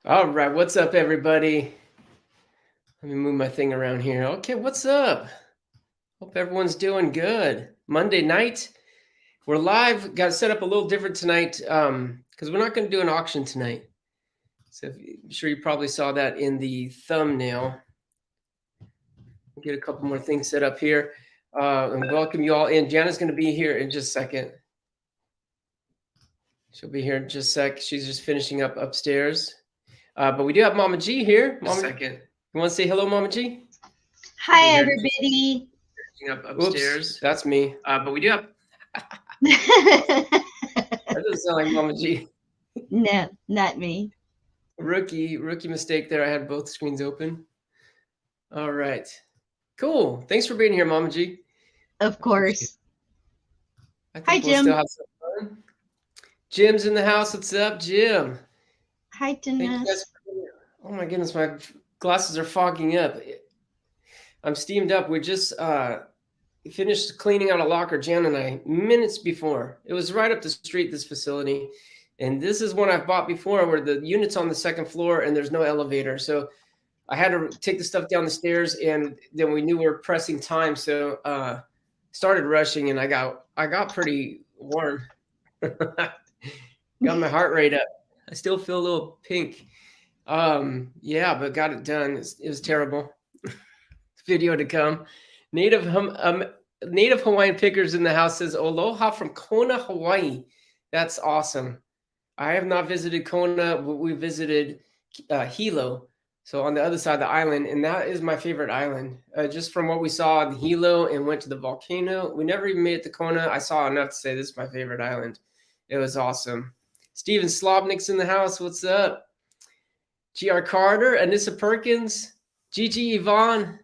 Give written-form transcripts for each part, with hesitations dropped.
All right, what's up, everybody? Let me move my thing around here. Okay, what's up? Hope everyone's doing good. Monday night, we're live. Got set up a little different tonight because we're not going to do an auction tonight. So I'm sure you probably saw that in the thumbnail. Get a couple more things set up here and welcome you all in. Jana's going to be here in just a second. She'll be here in just a sec. She's just finishing up upstairs. But we do have Mama G here. Mama, second. You want to say hello, Mama G? Hi, everybody. Up upstairs. Oops, that's me. But we do have. That doesn't sound like Mama G. No, not me. Rookie mistake there. I had both screens open. All right. Cool. Thanks for being here, Mama G. Of course. Hi, Jim. We'll still have some fun. Jim's in the house. What's up, Jim? Hi, Denise. Oh my goodness, my glasses are fogging up. I'm steamed up. We just finished cleaning out a locker, Jan and I, minutes before. It was right up the street, this facility. And this is one I've bought before where the unit's on the second floor and there's no elevator. So I had to take the stuff down the stairs, and then we knew we were pressing time. So started rushing, and I got pretty warm. Got my heart rate up. I still feel a little pink. Yeah, but got it done. It was terrible. Video to come. Native Hawaiian pickers in the house says aloha from Kona, Hawaii. That's awesome. I have not visited Kona. We visited Hilo, so on the other side of the island, and that is my favorite island. Just from what we saw in Hilo and went to the volcano, we never even made it to Kona. I saw enough to say this is my favorite island. It was awesome. Steven Slobnick's in the house. What's up? G.R. Carter, Anissa Perkins, Gigi Yvonne,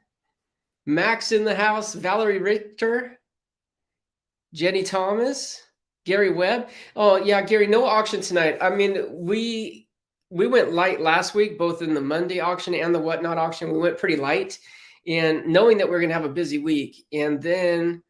Max in the house, Valerie Richter, Jenny Thomas, Gary Webb. Oh, yeah, Gary, no auction tonight. I mean, we went light last week, both in the Monday auction and the Whatnot auction. We went pretty light, and knowing that we're going to have a busy week. And then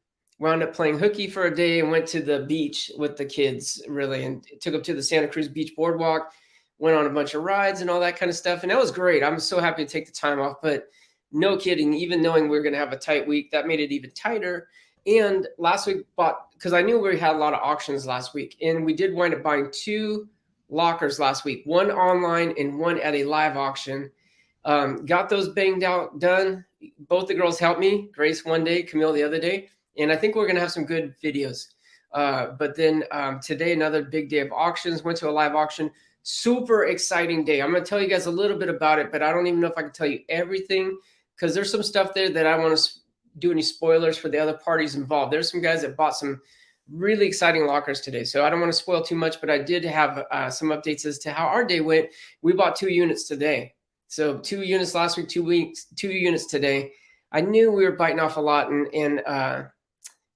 wound up playing hooky for a day and went to the beach with the kids, really, and took them to the Santa Cruz Beach Boardwalk, went on a bunch of rides and all that kind of stuff. And that was great. I'm so happy to take the time off, but no kidding, even knowing we are going to have a tight week, that made it even tighter. And last week because I knew we had a lot of auctions last week, and we did wind up buying 2 lockers last week, one online and one at a live auction. Got those banged out, done. Both the girls helped me, Grace one day, Camille the other day. And I think we're going to have some good videos. But then today, another big day of auctions, went to a live auction. Super exciting day. I'm going to tell you guys a little bit about it, but I don't even know if I can tell you everything, because there's some stuff there that I want to do any spoilers for the other parties involved. There's some guys that bought some really exciting lockers today, so I don't want to spoil too much, but I did have some updates as to how our day went. We bought 2 units today. So 2 units last week, 2 units today. I knew we were biting off a lot, and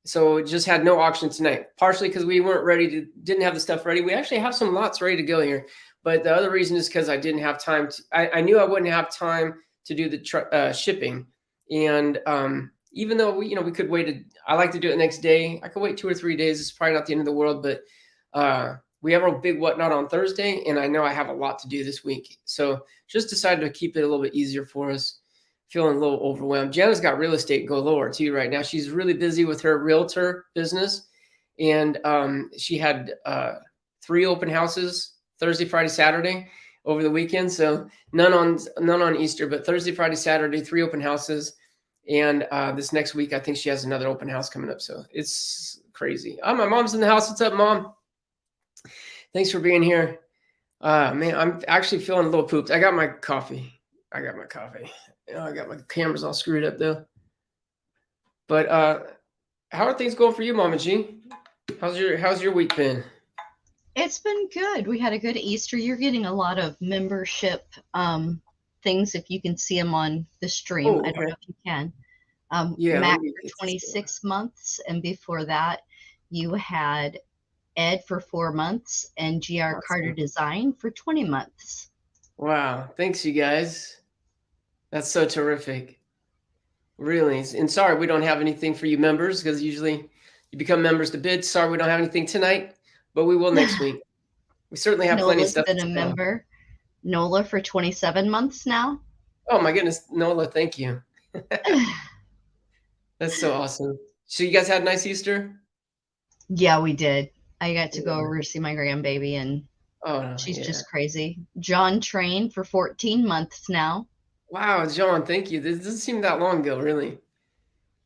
so just had no auction tonight, partially because we didn't have the stuff ready. We actually have some lots ready to go here, but the other reason is because I didn't have time. I knew I wouldn't have time to do the shipping, and even though we could wait. I like to do it the next day. I could wait 2 or 3 days. It's probably not the end of the world, but we have our big Whatnot on Thursday, and I know I have a lot to do this week, so just decided to keep it a little bit easier for us. Feeling a little overwhelmed. Jana's got real estate galore too right now. She's really busy with her realtor business, and she had 3 open houses Thursday, Friday, Saturday over the weekend. So none on Easter, but Thursday, Friday, Saturday, 3 open houses. And this next week, I think she has another open house coming up. So it's crazy. My mom's in the house. What's up, Mom? Thanks for being here. Man, I'm actually feeling a little pooped. I got my coffee. I got my cameras all screwed up though. But how are things going for you, Mama G? How's your week been? It's been good. We had a good Easter. You're getting a lot of membership things if you can see them on the stream. Oh, okay. I don't know if you can. Mac for 26 months, and before that, you had Ed for 4 months and GR awesome. Carter Design for 20 months. Wow, thanks you guys. That's so terrific. Really. And sorry we don't have anything for you members, because usually you become members to bid. Sorry we don't have anything tonight, but we will next week. We certainly have plenty of stuff. Been a member. Nola for 27 months now. Oh my goodness, Nola, thank you. That's so awesome. So you guys had a nice Easter? Yeah, we did. I got to go Yeah. over to see my grandbaby, and Oh, she's yeah. just crazy. John trained for 14 months now. Wow, John, thank you. This doesn't seem that long ago, really.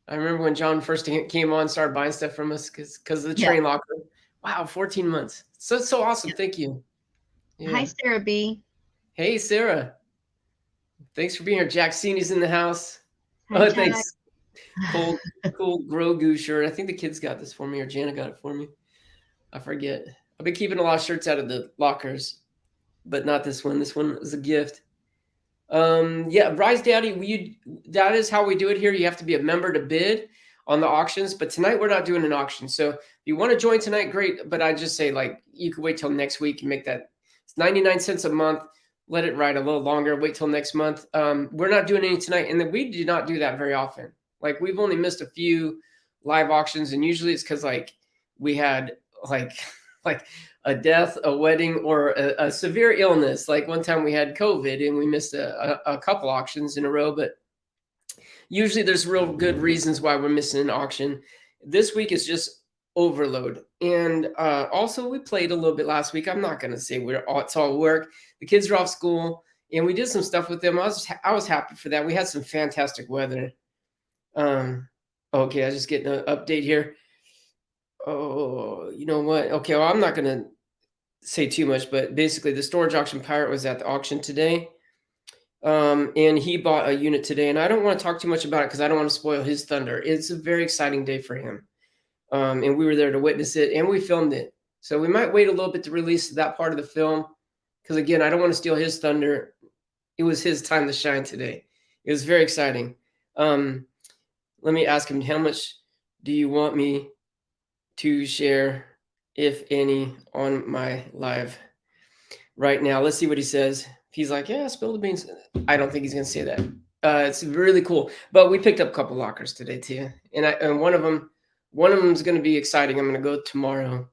I remember when John first came on, started buying stuff from us because of the Yeah. train locker. Wow, 14 months. So awesome. Yeah. Thank you. Hi, Yeah. Sarah B. Hey, Sarah. Thanks for being here. Jack Senior's in the house. Hi, Oh, Jack. thanks. Cool, cool Grogu shirt. I think the kids got this for me, or Jana got it for me. I forget. I've been keeping a lot of shirts out of the lockers, but not this one. This one is a gift. Yeah, Rise Daddy, that is how we do it here. You have to be a member to bid on the auctions, but tonight we're not doing an auction. So if you want to join tonight, great. But I just say, like, you can wait till next week and make that. It's 99 cents a month. Let it ride a little longer. Wait till next month. We're not doing any tonight, and then we do not do that very often. Like, we've only missed a few live auctions, and usually it's because, like, we had like like a death, a wedding, or a severe illness. Like one time we had COVID and we missed a couple auctions in a row, but usually there's real good reasons why we're missing an auction. This week is just overload. And also we played a little bit last week. I'm not going to say it's all work. The kids are off school and we did some stuff with them. I was happy for that. We had some fantastic weather. Okay, I just getting an update here. Oh, you know what? Okay, well, I'm not going to say too much, but basically the storage auction pirate was at the auction today. And he bought a unit today, and I don't want to talk too much about it because I don't want to spoil his thunder. It's a very exciting day for him. And we were there to witness it, and we filmed it. So we might wait a little bit to release that part of the film because, again, I don't want to steal his thunder. It was his time to shine today. It was very exciting. Let me ask him, how much do you want me to share, if any, on my live right now? Let's see what he says. He's like, yeah, spill the beans. I don't think he's gonna say that. It's really cool. But we picked up a couple lockers today too, and one of them's gonna be exciting. I'm gonna go tomorrow,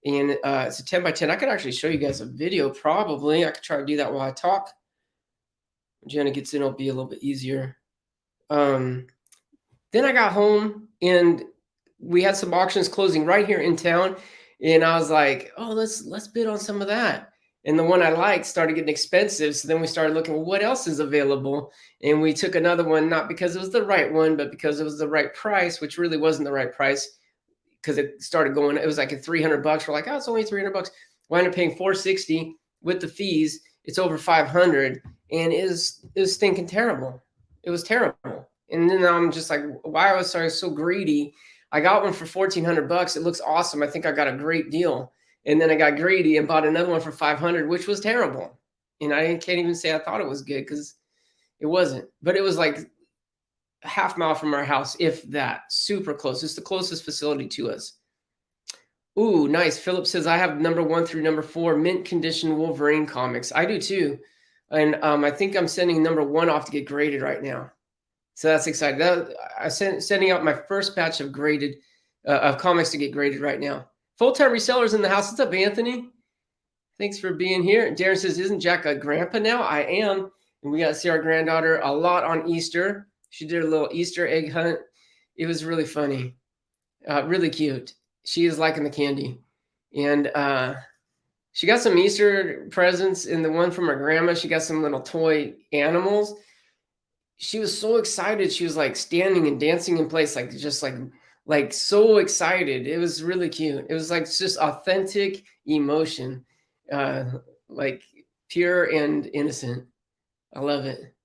and it's a 10 by 10. I could actually show you guys a video. Probably I could try to do that while I talk. When Jenna gets in, it'll be a little bit easier. Then I got home and we had some auctions closing right here in town, and I was like, "Oh, let's bid on some of that." And the one I liked started getting expensive, so then we started looking, well, what else is available? And we took another one, not because it was the right one, but because it was the right price, which really wasn't the right price because it started going. It was like at $300. We're like, oh, it's only $300. We ended up paying $460 with the fees. It's over $500, and it was stinking terrible. It was terrible. And then I'm just like, why was I so greedy? I got one for $1,400. It looks awesome. I think I got a great deal. And then I got greedy and bought another one for $500, which was terrible. And I can't even say I thought it was good because it wasn't. But it was like a half mile from our house, if that. Super close. It's the closest facility to us. Ooh, nice. Philip says I have number 1 through number 4 mint condition Wolverine comics. I do too. And I think I'm sending number 1 off to get graded right now. So that's exciting. I'm sending out my first batch of graded of comics to get graded right now. Full-time resellers in the house. What's up, Anthony? Thanks for being here. Darren says, isn't Jack a grandpa now? I am. And we got to see our granddaughter a lot on Easter. She did a little Easter egg hunt. It was really funny. Really cute. She is liking the candy. And she got some Easter presents, and the one from her grandma, she got some little toy animals. She was so excited. She was like standing and dancing in place, like just like so excited. It was really cute. It was like just authentic emotion, like pure and innocent. I love it.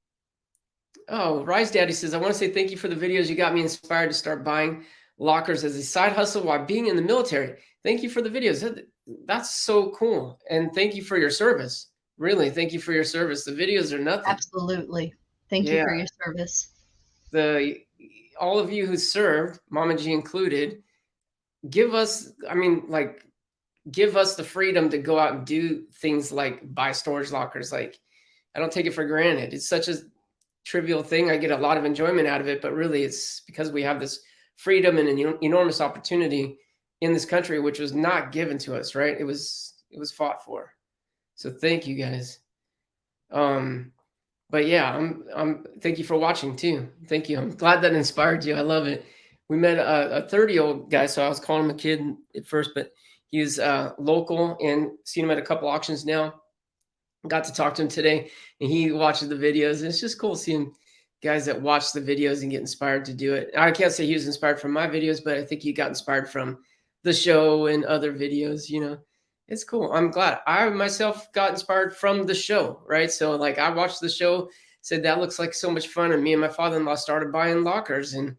Oh, Rise Daddy says, I want to say thank you for the videos. You got me inspired to start buying lockers as a side hustle while being in the military. Thank you for the videos. That's so cool. And thank you for your service. Really, thank you for your service. The videos are nothing. Absolutely. Thank you for your service. All of you who served, Mama G included, give us the freedom to go out and do things like buy storage lockers. Like, I don't take it for granted. It's such a trivial thing. I get a lot of enjoyment out of it, but really it's because we have this freedom and an enormous opportunity in this country, which was not given to us, right? It was fought for. So thank you guys. But yeah, thank you for watching too. Thank you. I'm glad that inspired you. I love it. We met a 30-year-old guy, so I was calling him a kid at first, but he was local and seen him at a couple auctions now. Got to talk to him today, and he watches the videos. And it's just cool seeing guys that watch the videos and get inspired to do it. I can't say he was inspired from my videos, but I think he got inspired from the show and other videos. It's cool. I'm glad. I myself got inspired from the show, right? So like I watched the show, said that looks like so much fun, and me and my father-in-law started buying lockers. And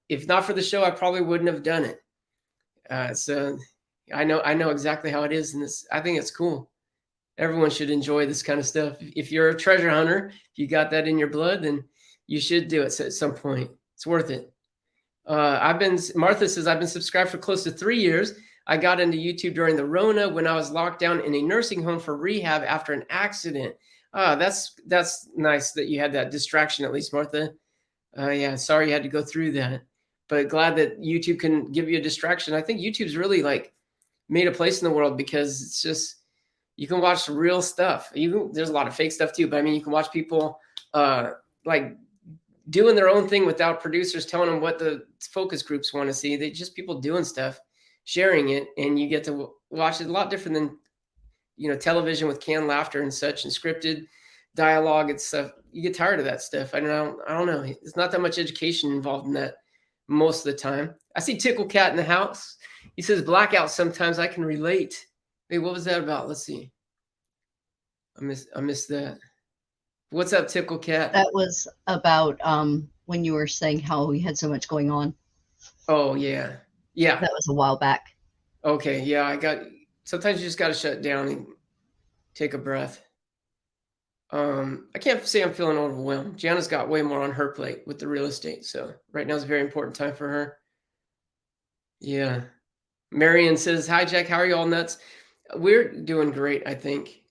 if not for the show, I probably wouldn't have done it. So I know exactly how it is, and I think it's cool. Everyone should enjoy this kind of stuff. If you're a treasure hunter, if you got that in your blood, then you should do it at some point. It's worth it. Martha says, I've been subscribed for close to 3 years. I got into YouTube during the Rona when I was locked down in a nursing home for rehab after an accident. That's nice that you had that distraction, at least, Martha. Yeah, sorry you had to go through that, but glad that YouTube can give you a distraction. I think YouTube's really like made a place in the world because it's just, you can watch real stuff. There's a lot of fake stuff too, but I mean, you can watch people like doing their own thing without producers telling them what the focus groups want to see. They just people doing stuff, sharing it, and you get to watch it a lot different than television with canned laughter and such and scripted dialogue and stuff. You get tired of that stuff. I don't know. There's not that much education involved in that most of the time. I see Tickle Cat in the house. He says blackout sometimes. I can relate. Hey, what was that about? Let's see. I missed that. What's up, Tickle Cat? That was about when you were saying how we had so much going on. Oh yeah. Yeah. That was a while back. Okay, yeah, sometimes you just gotta shut down and take a breath. I can't say I'm feeling overwhelmed. Jana's got way more on her plate with the real estate, so right now is a very important time for her. Yeah. Marion says, hi Jack, how are you all nuts? We're doing great, I think.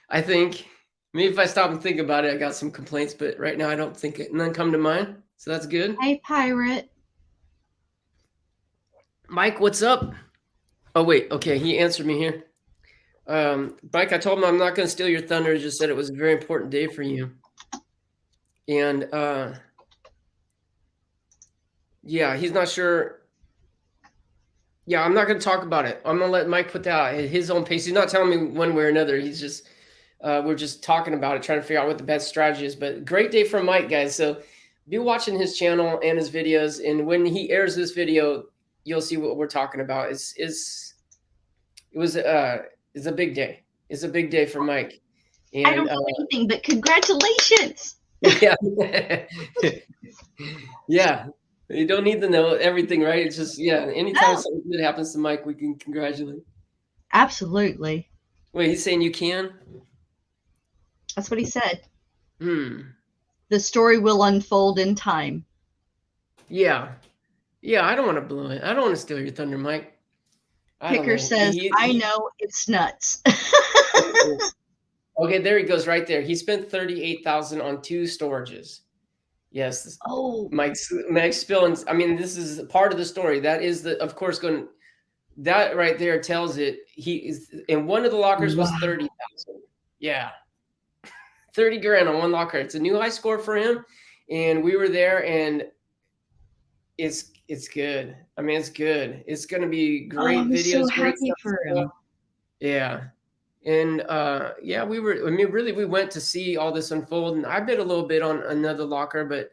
I think maybe if I stop and think about it, I got some complaints, but right now I don't think none come to mind. So that's good. Hey, Pirate. Mike, what's up? Oh, wait. Okay. He answered me here. Mike, I told him I'm not going to steal your thunder. I just said it was a very important day for you. And yeah, he's not sure. Yeah, I'm not going to talk about it. I'm going to let Mike put that at his own pace. He's not telling me one way or another. He's just, we're just talking about it, trying to figure out what the best strategy is. But great day for Mike, guys. So be watching his channel and his videos. And when he airs this video, you'll see what we're talking about. It's a big day. It's a big day for Mike. And I don't know anything, but congratulations. Yeah. Yeah. You don't need to know everything, right? It's just, anytime something good happens to Mike, we can congratulate. Absolutely. Wait, he's saying you can? That's what he said. The story will unfold in time. Yeah. Yeah, I don't want to blow it. I don't want to steal your thunder, Mike. Picker says, I know it's nuts. Okay, there he goes right there. He spent $38,000 on 2 storages. Yes. Oh, Mike's spilling. I mean, this is part of the story. That is of course, that right there tells it. He is, and one of the lockers was 30,000. Yeah. 30 grand on one locker. It's a new high score for him. And we were there, and it's good. I mean, it's good. It's going to be great videos. So happy for him. Yeah. And we went to see all this unfold, and I bet a little bit on another locker, but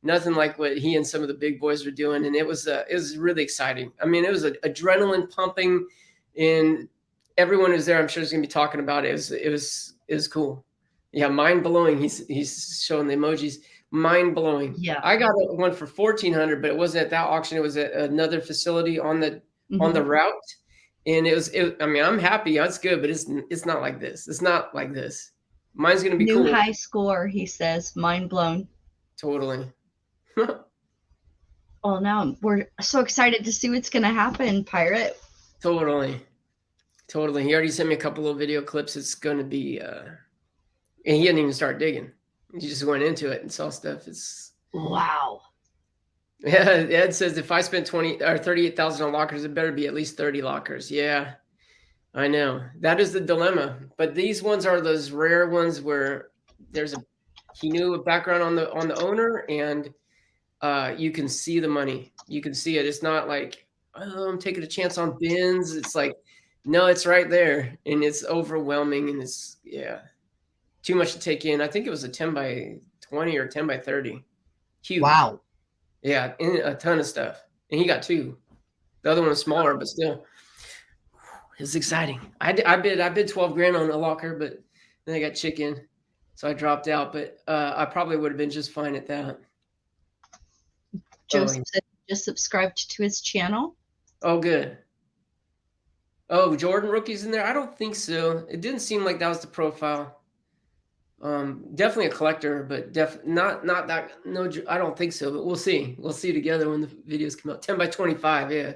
nothing like what he and some of the big boys were doing. And it was really exciting. I mean, it was adrenaline pumping, and everyone who's there, I'm sure, is going to be talking about it. It was cool. Yeah, mind blowing. He's showing the emojis. Mind blowing. Yeah, I got one for $1,400, but it wasn't at that auction. It was at another facility on the route. And I mean, I'm happy. That's good, but it's not like this. It's not like this. Mine's going to be cool. New high score, he says. Mind blown. Totally. Well, now we're so excited to see what's going to happen, Pirate. Totally. He already sent me a couple of video clips. It's going to be, and he didn't even start digging. He just went into it and saw stuff. Wow. Yeah, Ed says if I spent 20 or 38,000 on lockers, it better be at least 30 lockers. Yeah. I know. That is the dilemma. But these ones are those rare ones where he knew a background on the owner, and you can see the money. You can see it. It's not like, oh, I'm taking a chance on bins. It's like, no, it's right there, and it's overwhelming, and it's too much to take in. I think it was a 10 by 20 or 10 by 30. Huge. Wow. Yeah, and a ton of stuff. And he got two. The other one was smaller, but still, it's exciting. I bid 12 grand on a locker, but then I got chicken, so I dropped out. But I probably would have been just fine at that. Joseph said just subscribed to his channel. Oh, good. Oh, Jordan rookie's in there? I don't think so. It didn't seem like that was the profile. Definitely a collector, but not that. No, I don't think so. But we'll see. We'll see together when the videos come out. 10 by 25, yeah.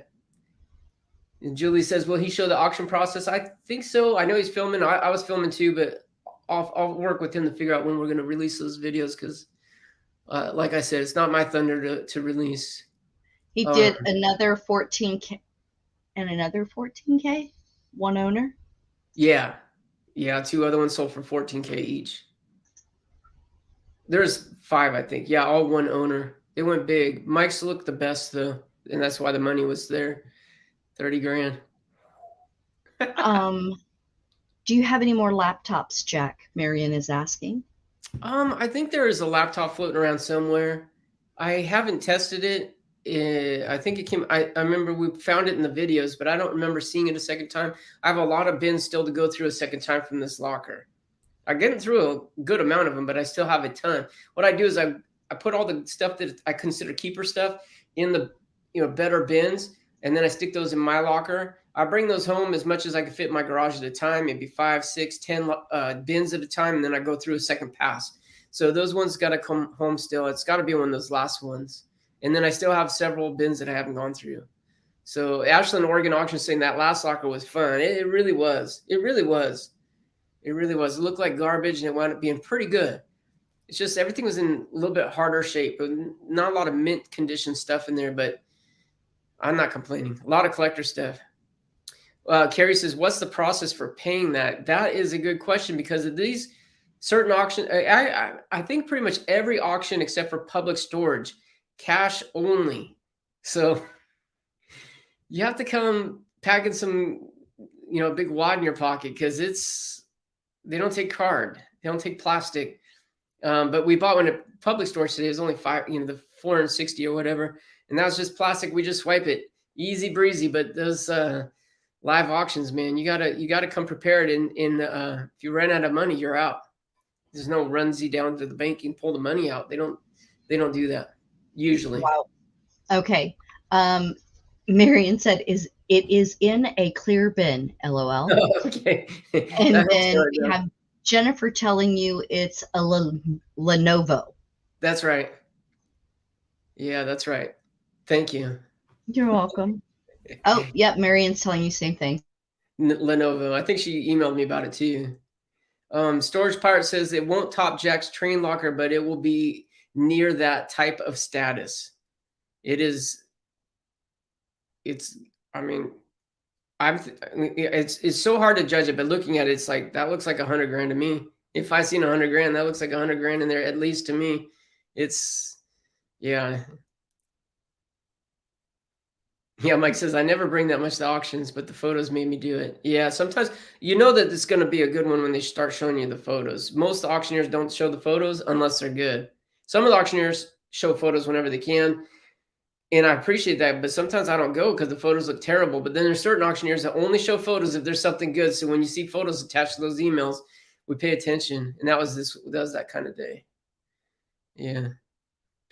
And Julie says, "Will he show the auction process?" I think so. I know he's filming. I was filming too, but I'll work with him to figure out when we're going to release those videos because, like I said, it's not my thunder to release. He did another 14K and another 14K. One owner. Yeah. Two other ones sold for 14K each. There's 5, I think. Yeah, all one owner. They went big. Mike's looked the best though, and that's why the money was there. 30 grand. Do you have any more laptops, Jack? Marion is asking. I think there is a laptop floating around somewhere. I haven't tested it. I think it came. I remember we found it in the videos, but I don't remember seeing it a second time. I have a lot of bins still to go through a second time from this locker. I'm getting through a good amount of them, but I still have a ton. What I do is I put all the stuff that I consider keeper stuff in the better bins, and then I stick those in my locker. I bring those home as much as I can fit in my garage at a time, maybe 5, 6, 10 bins at a time, and then I go through a second pass. So those ones got to come home still. It's got to be one of those last ones. And then I still have several bins that I haven't gone through. So Ashland Oregon auction saying that last locker was fun. It really was. It really was. It really was. It looked like garbage, and it wound up being pretty good. It's just everything was in a little bit harder shape, but not a lot of mint condition stuff in there, but I'm not complaining. A lot of collector stuff. Carrie says, what's the process for paying that? That is a good question because of these certain auctions. I think pretty much every auction except for public storage, cash only. So you have to come packing some, big wad in your pocket because they don't take card. They don't take plastic. But we bought one at public storage today. It was only the 460 or whatever. And that was just plastic. We just swipe it. Easy breezy. But those live auctions, man, you gotta come prepared. And if you run out of money, you're out. There's no runsy down to the bank and pull the money out. They don't do that usually. Wow. Okay. Marion said, it is in a clear bin, LOL. Oh, okay. And then we have Jennifer telling you it's a Lenovo. That's right. Yeah, that's right. Thank you. You're welcome. Oh, yep. Marion's telling you same thing. Lenovo. I think she emailed me about it too. Storage Pirate says it won't top Jack's train locker, but it will be near that type of status. It's so hard to judge it, but looking at it, it's like, that looks like 100 grand to me. If I seen 100 grand, that looks like 100 grand in there, at least to me. Yeah. Mike says, I never bring that much to auctions, but the photos made me do it. Yeah, sometimes that it's going to be a good one when they start showing you the photos. Most auctioneers don't show the photos unless they're good. Some of the auctioneers show photos whenever they can, and I appreciate that, but sometimes I don't go because the photos look terrible. But then there's certain auctioneers that only show photos if there's something good. So when you see photos attached to those emails, we pay attention, and that was that kind of day. Yeah.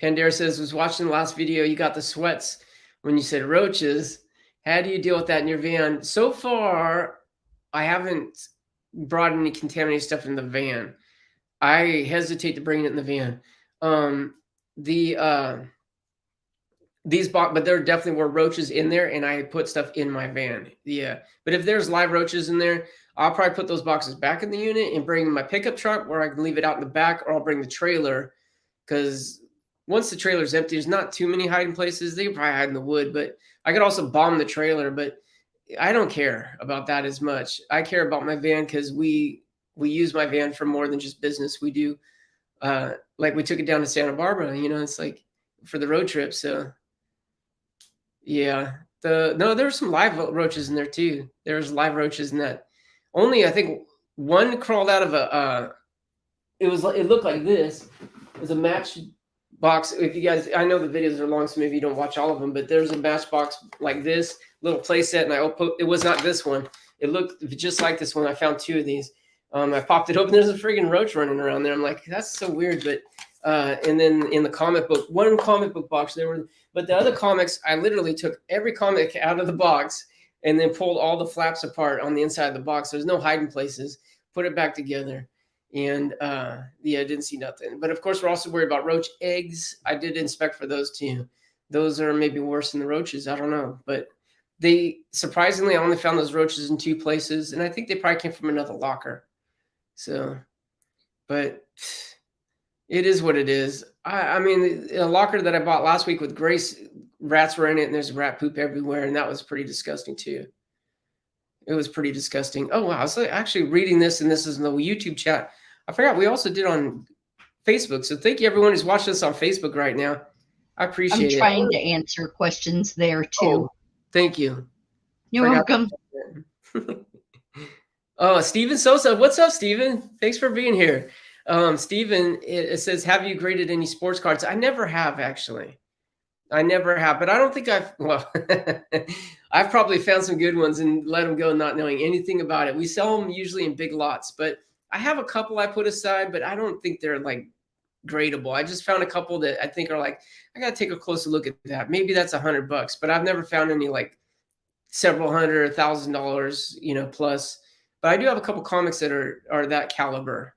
Pandera says, was watching the last video, you got the sweats when you said roaches. How do you deal with that in your van? So far, I haven't brought any contaminated stuff in the van. I hesitate to bring it in the van. But there definitely were roaches in there, and I put stuff in my van. Yeah. But if there's live roaches in there, I'll probably put those boxes back in the unit and bring my pickup truck where I can leave it out in the back, or I'll bring the trailer, because once the trailer's empty, there's not too many hiding places. They can probably hide in the wood, but I could also bomb the trailer. But I don't care about that as much. I care about my van because we use my van for more than just business. We do like we took it down to Santa Barbara, it's like for the road trip. So yeah, no, there were some live roaches in there too. There was live roaches in that. Only I think one crawled out of a. It looked like this. It was a match box. If you guys, I know the videos are long, so maybe you don't watch all of them. But there's a matchbox like this little play set, and it was not this one. It looked just like this one. I found two of these. I popped it open. There's a friggin' roach running around there. I'm like, that's so weird. But and then in the one comic book box there were, but the other comics, I literally took every comic out of the box and then pulled all the flaps apart on the inside of the box. There's no hiding places. Put it back together. And yeah, I didn't see nothing. But of course, we're also worried about roach eggs. I did inspect for those too. Those are maybe worse than the roaches. I don't know. But they surprisingly, I only found those roaches in 2 places. And I think they probably came from another locker. So, but it is what it is. I mean, a locker that I bought last week with Grace, rats were in it and there's rat poop everywhere. And that was pretty disgusting too. It was pretty disgusting. Oh, wow. I was actually reading this, and this is in the YouTube chat. I forgot we also did on Facebook. So thank you, everyone who's watching us on Facebook right now. I appreciate it. I'm trying to answer questions there, too. Oh, thank you. You're welcome. Oh, Steven Sosa. What's up, Steven? Thanks for being here. Steven, it says, have you graded any sports cards? I never have, actually. I never have, but I don't think I've probably found some good ones and let them go not knowing anything about it. We sell them usually in big lots, but I have a couple I put aside, but I don't think they're like gradable. I just found a couple that I think are like, I got to take a closer look at that. Maybe that's $100, but I've never found any like several hundred, $1,000, plus. But I do have a couple comics that are that caliber.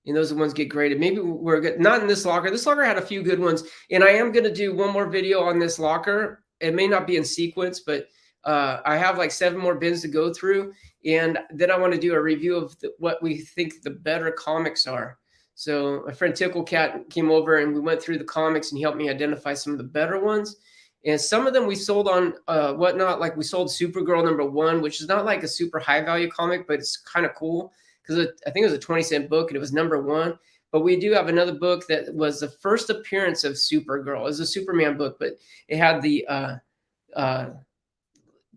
And those are the ones get graded. Maybe we're good. Not in this locker. This locker had a few good ones. And I am going to do one more video on this locker. It may not be in sequence, but I have like 7 more bins to go through. And then I want to do a review of what we think the better comics are. So my friend Tickle Cat came over and we went through the comics and he helped me identify some of the better ones. And some of them we sold on whatnot. Like we sold Supergirl #1, which is not like a super high value comic, but it's kind of cool. Because I think it was a 20-cent book and it was #1. But we do have another book that was the first appearance of Supergirl. It was a Superman book, but it had the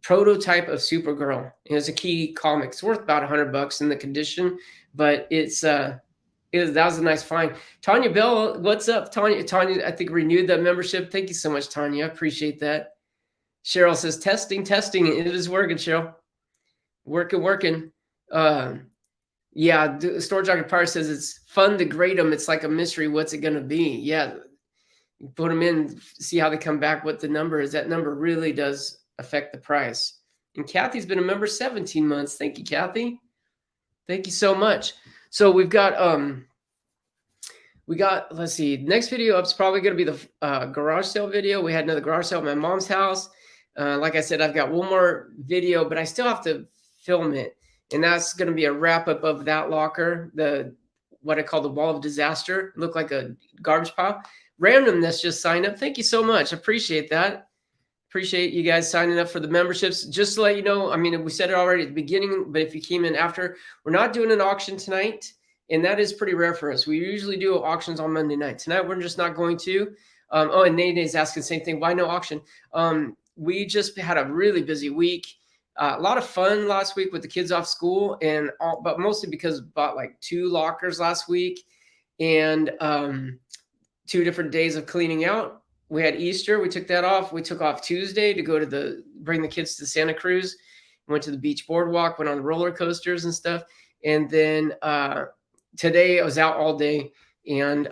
prototype of Supergirl. It was a key comic. It's worth about $100 in the condition, but that was a nice find. Tanya Bell, what's up, Tanya? Tanya, I think renewed that membership. Thank you so much, Tanya. I appreciate that. Cheryl says testing. It is working, Cheryl. Working. Yeah, Storage Jockey Power says it's fun to grade them. It's like a mystery. What's it going to be? Yeah, you put them in, see how they come back, what the number is. That number really does affect the price. And Kathy's been a member 17 months. Thank you, Kathy. Thank you so much. So we've got, let's see, next video up's probably going to be the garage sale video. We had another garage sale at my mom's house. Like I said, I've got one more video, but I still have to film it. And that's going to be a wrap up of that locker, what I call the wall of disaster. It looked like a garbage pile. Randomness just signed up. Thank you so much. Appreciate that. Appreciate you guys signing up for the memberships. Just to let you know, I mean, we said it already at the beginning, but if you came in after, we're not doing an auction tonight. And that is pretty rare for us. We usually do auctions on Monday night. Tonight, we're just not going to. And Nate is asking the same thing. Why no auction? We just had a really busy week. A lot of fun last week with the kids off school, but mostly because we bought like 2 lockers last week and 2 different days of cleaning out. We had Easter. We took that off. We took off Tuesday to go to bring the kids to Santa Cruz. Went to the beach boardwalk, went on the roller coasters and stuff. And then today I was out all day and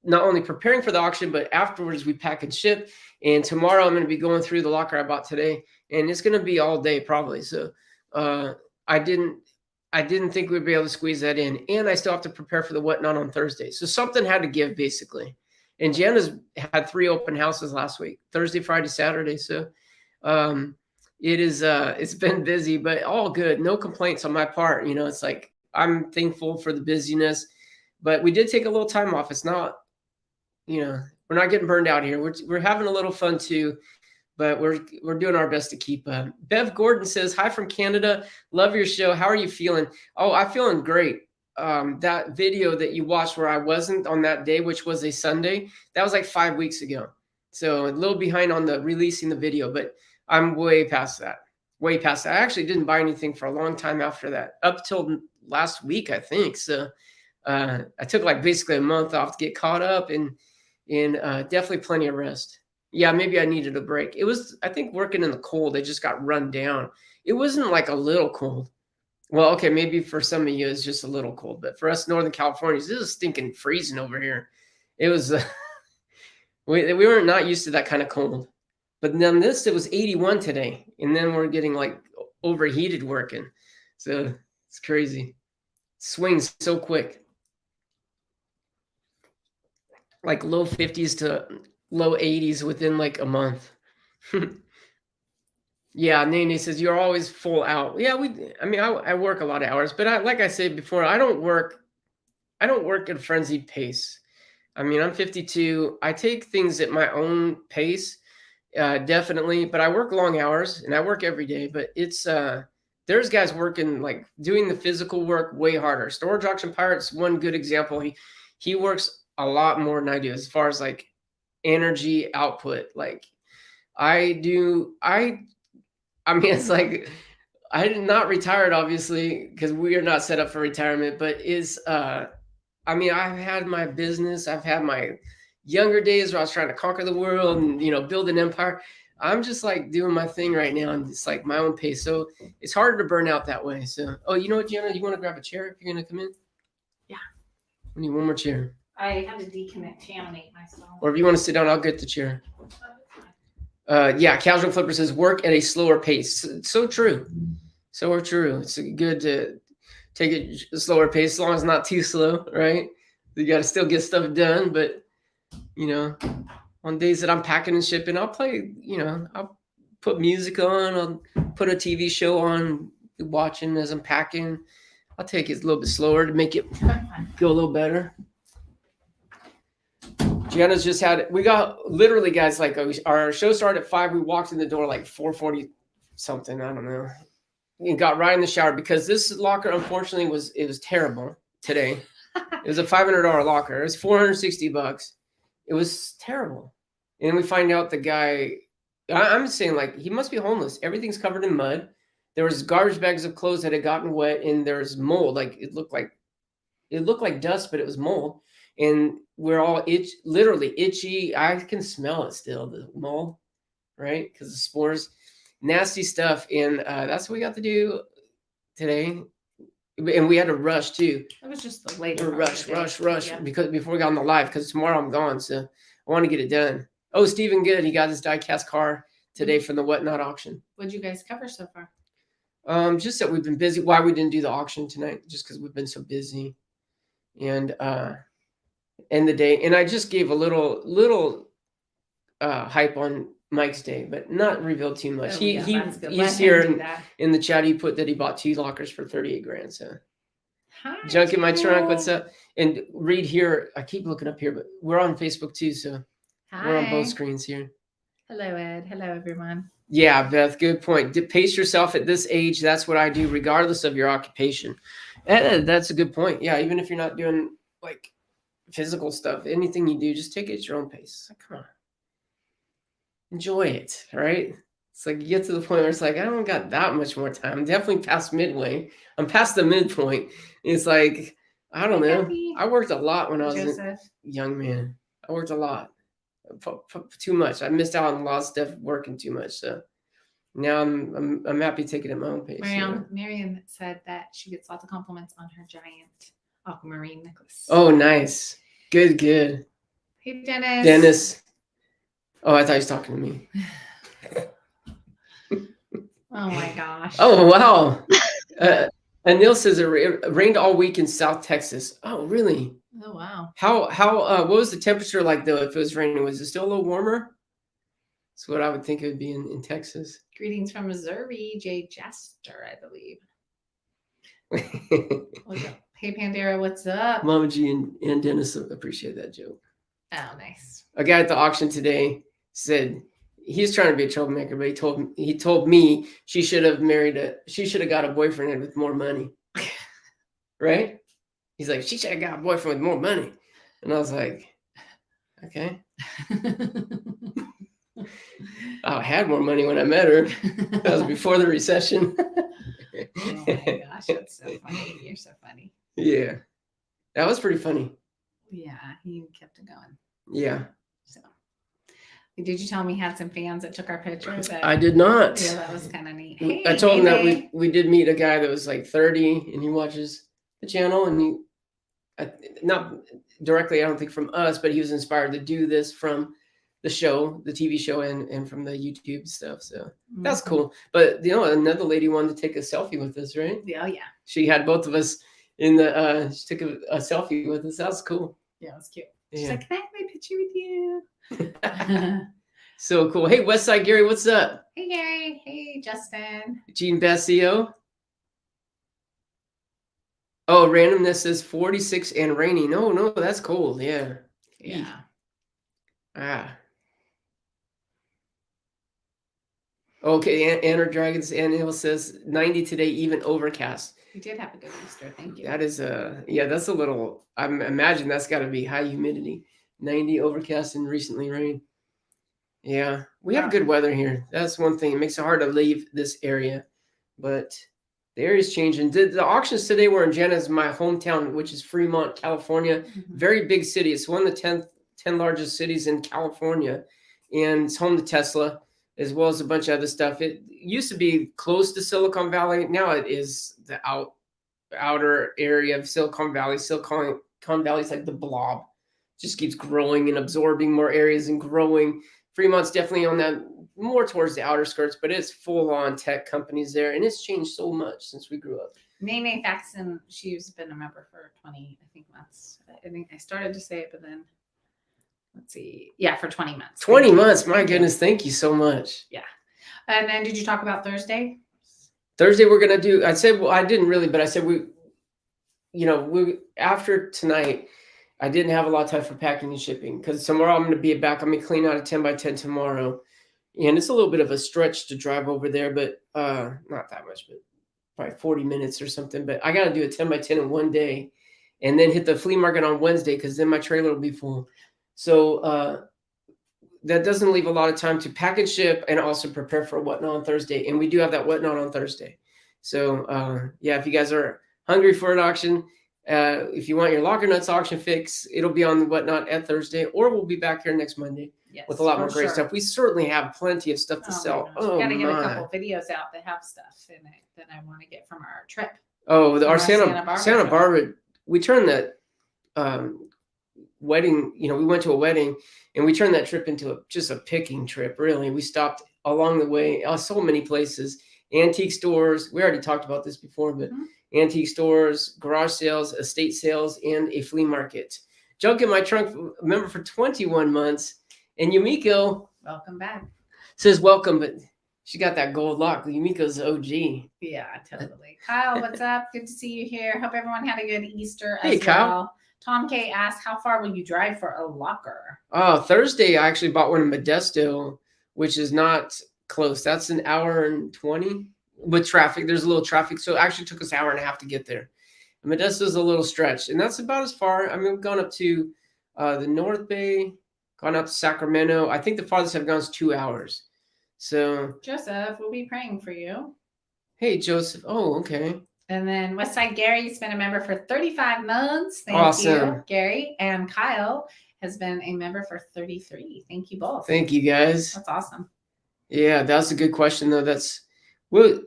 not only preparing for the auction, but afterwards we pack and ship. And tomorrow I'm going to be going through the locker I bought today. And it's going to be all day probably. So I didn't think we'd be able to squeeze that in. And I still have to prepare for the whatnot on Thursday. So something had to give basically. And Jana's had 3 open houses last week, Thursday, Friday, Saturday. So it's been busy, but all good. No complaints on my part. It's like, I'm thankful for the busyness, but we did take a little time off. It's not, we're not getting burned out here. We're having a little fun too. but we're doing our best to keep up. Bev Gordon says, "Hi from Canada. Love your show. How are you feeling?" Oh, I'm feeling great. That video that you watched where I wasn't on that day, which was a Sunday, that was like 5 weeks ago. So a little behind on the releasing the video, but I'm way past that. Way past that. I actually didn't buy anything for a long time after that, up till last week, I think. So I took like basically a month off to get caught up and definitely plenty of rest. Yeah, maybe I needed a break. It was, I think, working in the cold, I just got run down. It wasn't like a little cold. Well, okay, maybe for some of you it's just a little cold, but for us Northern Californians, this is stinking freezing over here. It was, we were not used to that kind of cold. But then it was 81 today, and then we're getting like overheated working. So it's crazy. Swings so quick. Like low 50s to low 80s within like a month. Yeah, Nene says you're always full out. Yeah, I work a lot of hours, but like I said before, I don't work at a frenzied pace. I mean, I'm 52. I take things at my own pace, definitely, but I work long hours and I work every day. But it's there's guys working like doing the physical work way harder. Storage Auction Pirate's one good example. He works a lot more than I do as far as like energy output. Like I do, I mean, it's like I'm not retired, obviously, because we are not set up for retirement. But I mean, I've had my business. I've had my younger days where I was trying to conquer the world and build an empire. I'm just like doing my thing right now, and it's like my own pace. So it's harder to burn out that way. So, oh, you know what, Gianna? You want to grab a chair if you're gonna come in? Yeah. I need one more chair. I had to decontaminate myself. Or if you want to sit down, I'll get the chair. Yeah, Casual Flipper says work at a slower pace. So true. So true. It's good to take it a slower pace as long as it's not too slow, right? You got to still get stuff done. But, on days that I'm packing and shipping, I'll play, I'll put music on. I'll put a TV show on, watching as I'm packing. I'll take it a little bit slower to make it go a little better. Gianna's just we got literally, guys, like our show started at 5. We walked in the door like 4:40 something. I don't know. And got right in the shower because this locker, unfortunately, was terrible today. It was a $500 locker. It was $460. It was terrible. And we find out the guy, I'm saying like he must be homeless. Everything's covered in mud. There was garbage bags of clothes that had gotten wet, and there's mold. Like it looked like dust, but it was mold. And we're all literally itchy. I can smell it still, the mold, right? Because the spores, nasty stuff. And that's what we got to do today. And we had to rush too. It was just the later. Rush. Yeah. Because before we got on the live, because tomorrow I'm gone. So I want to get it done. Oh, Stephen Good. He got his die-cast car today from the Whatnot auction. What'd you guys cover so far? Just that we've been busy. Why we didn't do the auction tonight, just because we've been so busy. And end the day, and I just gave a little hype on Mike's day, but not revealed too much. He's here in the chat. He put that he bought 2 lockers for $38,000. So hi, junk in my trunk. What's up? And read here. I keep looking up here, but we're on Facebook too, so we're on both screens here. Hello, Ed. Hello, everyone. Yeah, Beth. Good point. Pace yourself at this age. That's what I do, regardless of your occupation. That's a good point. Yeah, even if you're not doing like physical stuff, anything you do, just take it at your own pace. Like, come on, enjoy it, right? It's like you get to the point where it's like I don't got that much more time. I'm definitely past midway. I'm past the midpoint. It's like I don't know. I worked a lot when I was a young man. I worked a lot, too much. I missed out on a lot of stuff working too much. So now I'm happy taking it at my own pace. Miriam said that she gets lots of compliments on her giant aquamarine necklace. Oh, nice. Good. Hey, Dennis. Dennis. Oh, I thought he was talking to me. Oh my gosh. Oh, wow. Anil says it rained all week in South Texas. Oh, really? Oh, wow. How what was the temperature like though if it was raining? Was it still a little warmer? That's what I would think it would be in Texas. Greetings from Missouri, Jay Jester, I believe. Hey, Pandera, what's up? Mama G and Dennis appreciate that joke. Oh, nice. A guy at the auction today said he's trying to be a troublemaker, but he told me she should have got a boyfriend with more money. Right? He's like, she should have got a boyfriend with more money. And I was like, okay. I had more money when I met her. That was before the recession. Oh my gosh, that's so funny. You're so funny. Yeah. That was pretty funny. Yeah, he kept it going. Yeah. So, did you tell me he had some fans that took our picture? I did not. Yeah, that was kind of neat. Hey, I told him that we did meet a guy that was like 30 and he watches the channel, and not directly, I don't think from us, but he was inspired to do this from the show, the TV show, and from the YouTube stuff. So that's cool. But another lady wanted to take a selfie with us, right? Yeah, yeah. She had both of us in the. She took a selfie with us. That was cool. Yeah, it was cute. She's like, "Can I have my picture with you?" So cool. Hey, Westside Gary, what's up? Hey, Gary. Hey, Justin. Gene Bassio. Oh, randomness is 46 and rainy. No, that's cold. Yeah. Yeah. Okay, Anna Dragons Annual says 90 today, even overcast. You did have a good Easter. Thank you. That is that's a little. I imagine that's got to be high humidity. 90 overcast and recently rained. Yeah, we have good weather here. That's one thing. It makes it hard to leave this area, but the area's changing. The auctions today were in Jana's, my hometown, which is Fremont, California. Mm-hmm. Very big city. It's one of the 10 largest cities in California, and it's home to Tesla, as well as a bunch of other stuff. It used to be close to Silicon Valley. Now it is the outer area of Silicon Valley. Silicon Valley is like the blob. Just keeps growing and absorbing more areas and growing. Fremont's definitely on that, more towards the outer skirts, but it's full-on tech companies there, and it's changed so much since we grew up. Nene Faxon, she's been a member for 20, I think, months. I think I started to say it, but then let's see. Yeah, for 20 months. 20 months. My goodness. Thank you so much. Yeah. And then did you talk about Thursday? Thursday, we're going to do, I said, well, I didn't really, but I said, we after tonight, I didn't have a lot of time for packing and shipping because tomorrow I'm going to be back. I'm going to clean out a 10 by 10 tomorrow. And it's a little bit of a stretch to drive over there, but not that much, but probably 40 minutes or something. But I got to do a 10 by 10 in one day and then hit the flea market on Wednesday because then my trailer will be full. So that doesn't leave a lot of time to pack and ship and also prepare for Whatnot on Thursday. And we do have that Whatnot on Thursday. So if you guys are hungry for an auction, if you want your locker nuts auction fix, it'll be on the Whatnot at Thursday, or we'll be back here next Monday with a lot more great stuff. We certainly have plenty of stuff to sell. We got to get a couple videos out that have stuff in it that I want to get from our trip. Oh, our Santa Barbara. We turned that wedding. We went to a wedding, and we turned that trip into just a picking trip. Really, we stopped along the way. So many places, antique stores. We already talked about this before, but. Mm-hmm. Antique stores, garage sales, estate sales, and a flea market. Junk in My Trunk, member for 21 months. And Yumiko. Welcome back. Says welcome, but she got that gold lock. Yumiko's OG. Yeah, totally. Kyle, what's up? Good to see you here. Hope everyone had a good Easter as well. Kyle. Tom K asked, how far will you drive for a locker? Oh, Thursday, I actually bought one in Modesto, which is not close. That's an hour and 20. With traffic, there's a little traffic, so it actually took us an hour and a half to get there. And Modesto's a little stretch, and that's about as far. I mean, we've gone up to the North Bay, gone up to Sacramento. I think the farthest I've gone is 2 hours. So Joseph, we'll be praying for you. Hey, Joseph. Oh, okay. And then Westside Gary's been a member for 35 months. Thank you, Gary. And Kyle has been a member for 33. Thank you both. Thank you, guys. That's awesome. Yeah, that's a good question, though. Well,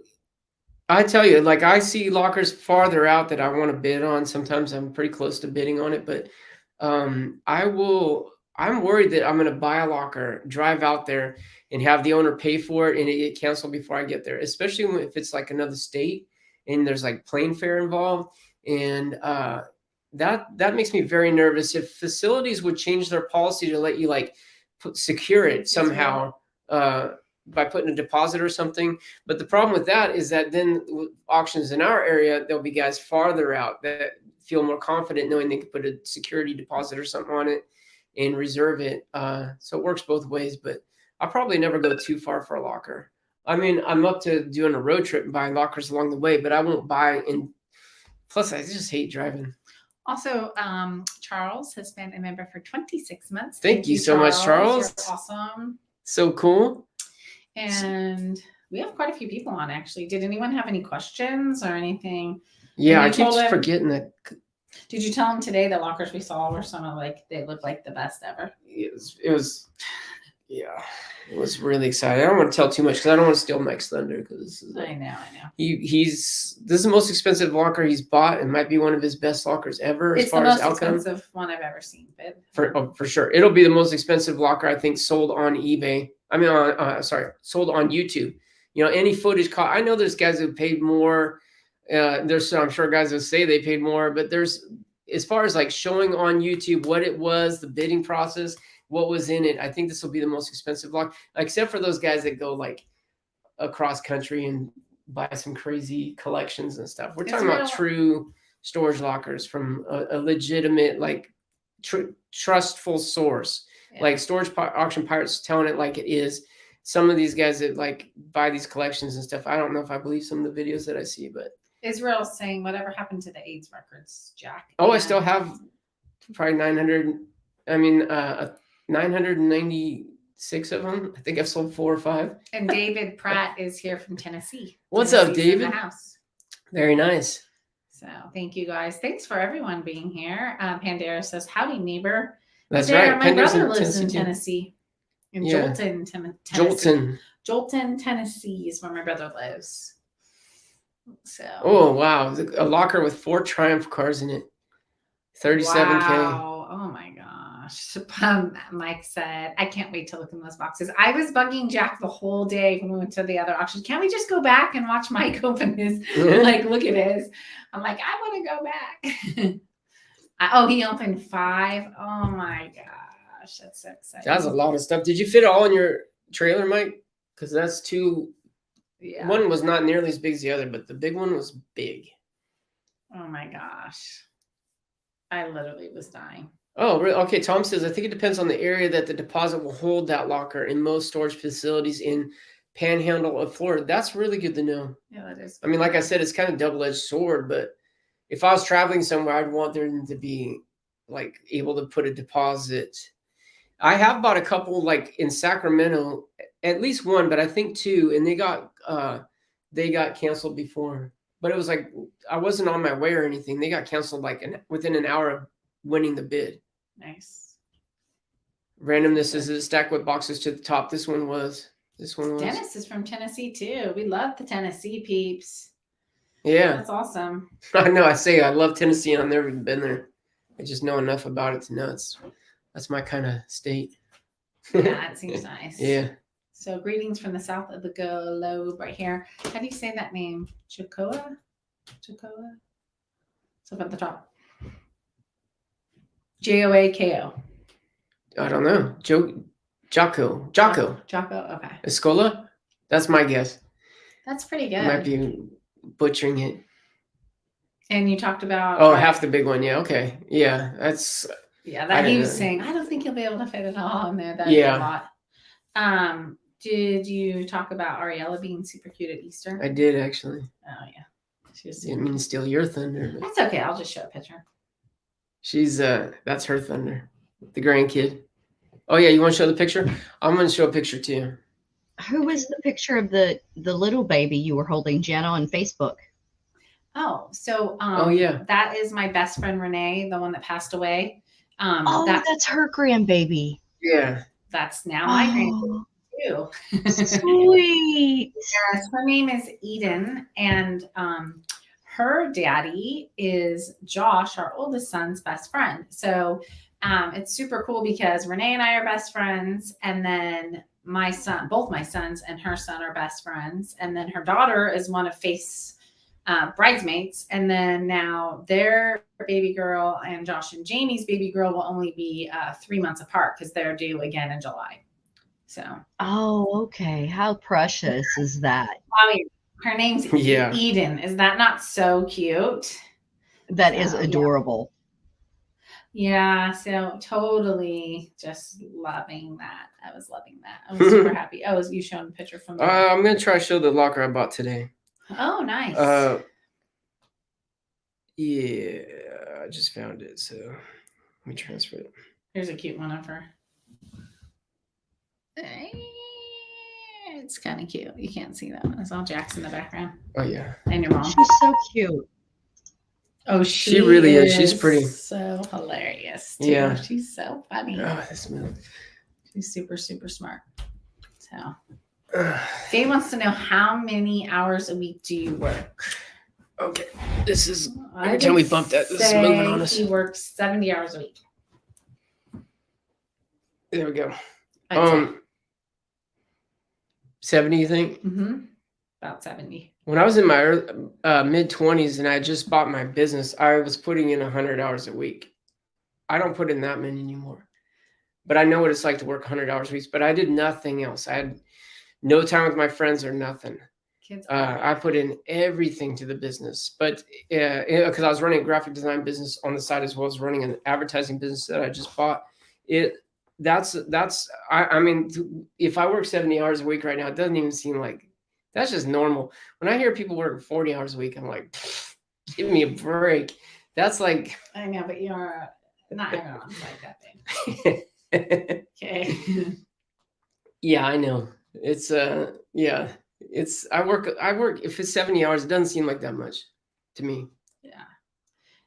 I tell you, like I see lockers farther out that I want to bid on. Sometimes I'm pretty close to bidding on it, but I'm worried that I'm going to buy a locker, drive out there and have the owner pay for it and it get canceled before I get there, especially if it's like another state and there's like plane fare involved. And that makes me very nervous. If facilities would change their policy to let you like secure it somehow, by putting a deposit or something. But the problem with that is that then with auctions in our area, there'll be guys farther out that feel more confident knowing they can put a security deposit or something on it and reserve it. So it works both ways, but I'll probably never go too far for a locker. I mean, I'm up to doing a road trip and buying lockers along the way, but I won't buy in. Plus, I just hate driving. Also, Charles has been a member for 26 months. Thank you so much, Charles. You're awesome. So cool. And we have quite a few people on, actually. Did anyone have any questions or anything? Yeah, I keep forgetting that. Did you tell him today the lockers we saw were some of they look like the best ever? It was yeah, it was really exciting. I don't want to tell too much because I don't want to steal Mike's thunder. Because I know. This is the most expensive locker he's bought and might be one of his best lockers ever. It's the most expensive one I've ever seen, babe. For sure, it'll be the most expensive locker I think sold on eBay. I mean, sold on YouTube. You know, any footage caught. I know there's guys who paid more. I'm sure guys will say they paid more, but there's, as far as like showing on YouTube what it was, the bidding process, what was in it, I think this will be the most expensive lock, except for those guys that go like across country and buy some crazy collections and stuff. We're talking about true storage lockers from a legitimate, like trustful source, like Storage Auction Pirates telling it like it is. Some of these guys that like buy these collections and stuff, I don't know if I believe some of the videos that I see, but Israel saying, whatever happened to the AIDS records, Jack? Oh, I still have probably 996 of them. I think I've sold 4 or 5. And David Pratt is here from Tennessee. What's up, David? In the house. Very nice. So thank you guys. Thanks for everyone being here. Pandera says, howdy, neighbor. That's right. My brother lives in Tennessee. In Jolton, Tennessee. Jolton, Tennessee is where my brother lives. So. Oh wow, a locker with 4 Triumph cars in it, 37K. Wow. Oh my gosh. Mike said, I can't wait to look in those boxes. I was bugging Jack the whole day when we went to the other auction. Can't we just go back and watch Mike open his? Like, look at his. I'm like, I want to go back. He opened 5. Oh my gosh, that's so exciting. That's a lot of stuff. Did you fit it all in your trailer, Mike? Because that's 2. Yeah. One was not nearly as big as the other, but the big one was big. Oh my gosh. I literally was dying. Oh, really? Okay. Tom says, I think it depends on the area that the deposit will hold that locker in most storage facilities in Panhandle of Florida. That's really good to know. Yeah, that is. I mean, like I said, it's kind of double-edged sword, but if I was traveling somewhere, I'd want them to be like able to put a deposit. I have bought a couple like in Sacramento, at least one, but I think 2, and they got canceled before. But it was like I wasn't on my way or anything. They got canceled like within an hour of winning the bid. Nice. Randomness is a stack with boxes to the top. This one was. Dennis is from Tennessee too. We love the Tennessee peeps. Yeah, that's awesome. I know. I say I love Tennessee, and I've never even been there. I just know enough about it to know that's my kind of state. Yeah, it seems nice. Yeah. So greetings from the south of the globe right here. How do you say that name? Chocoa? It's up at the top. Joako. I don't know. Jocko. Okay. Escola? That's my guess. That's pretty good. I might be butchering it. And you talked about... Oh, half the big one. Yeah, okay. Yeah, that's... Yeah, that he was saying, I don't think you'll be able to fit it all in there. That'd be a lot. Did you talk about Ariella being super cute at Easter? I did, actually. Oh, yeah. She was didn't mean to steal your thunder. But... That's okay. I'll just show a picture. She's, that's her thunder. The grandkid. Oh, yeah, you want to show the picture? I'm going to show a picture, too. Who was the picture of the little baby you were holding, Jenna, on Facebook? Oh, so yeah, that is my best friend Renee, the one that passed away. That's her grandbaby. Yeah, that's now my grandbaby too. Sweet. Yes, her name is Eden, and her daddy is Josh, our oldest son's best friend. So it's super cool because Renee and I are best friends, and then my son, both my sons and her son are best friends, and then her daughter is one of Faith's bridesmaids, and then now their baby girl and Josh and Jamie's baby girl will only be 3 months apart because they're due again in July. So okay, how precious is that? Her name's Eden. Is that not so cute? That is adorable. Yeah, so totally just loving that. I was loving that. I was super happy. Oh, you showing a picture from I'm gonna try to show the locker I bought today. Oh, nice. Yeah, I just found it, so let me transfer it. Here's a cute one of her. It's kind of cute. You can't see that one. It's all Jack's in the background. Oh yeah. And your mom. She's so cute. Oh, she really is. She's pretty. So hilarious. Too. Yeah. She's so funny. Oh, this milk. She's super, super smart. So Faye wants to know, how many hours a week do you work? Okay. This is every time we bump that, this is moving on us. He works 70 hours a week. There we go. I'd 70, you think? Mm-hmm. About 70. When I was in my mid-20s and I just bought my business, I was putting in 100 hours a week. I don't put in that many anymore. But I know what it's like to work 100 hours a week. But I did nothing else. I had no time with my friends or nothing. Kids. I put in everything to the business. But because I was running a graphic design business on the side as well as running an advertising business that I just bought. I mean, if I work 70 hours a week right now, it doesn't even seem like that's just normal. When I hear people work 40 hours a week, I'm like, give me a break. That's like, I know, but you're not everyone's like that thing. Okay. Yeah, I know. It's yeah. I work if it's 70 hours, it doesn't seem like that much to me. Yeah.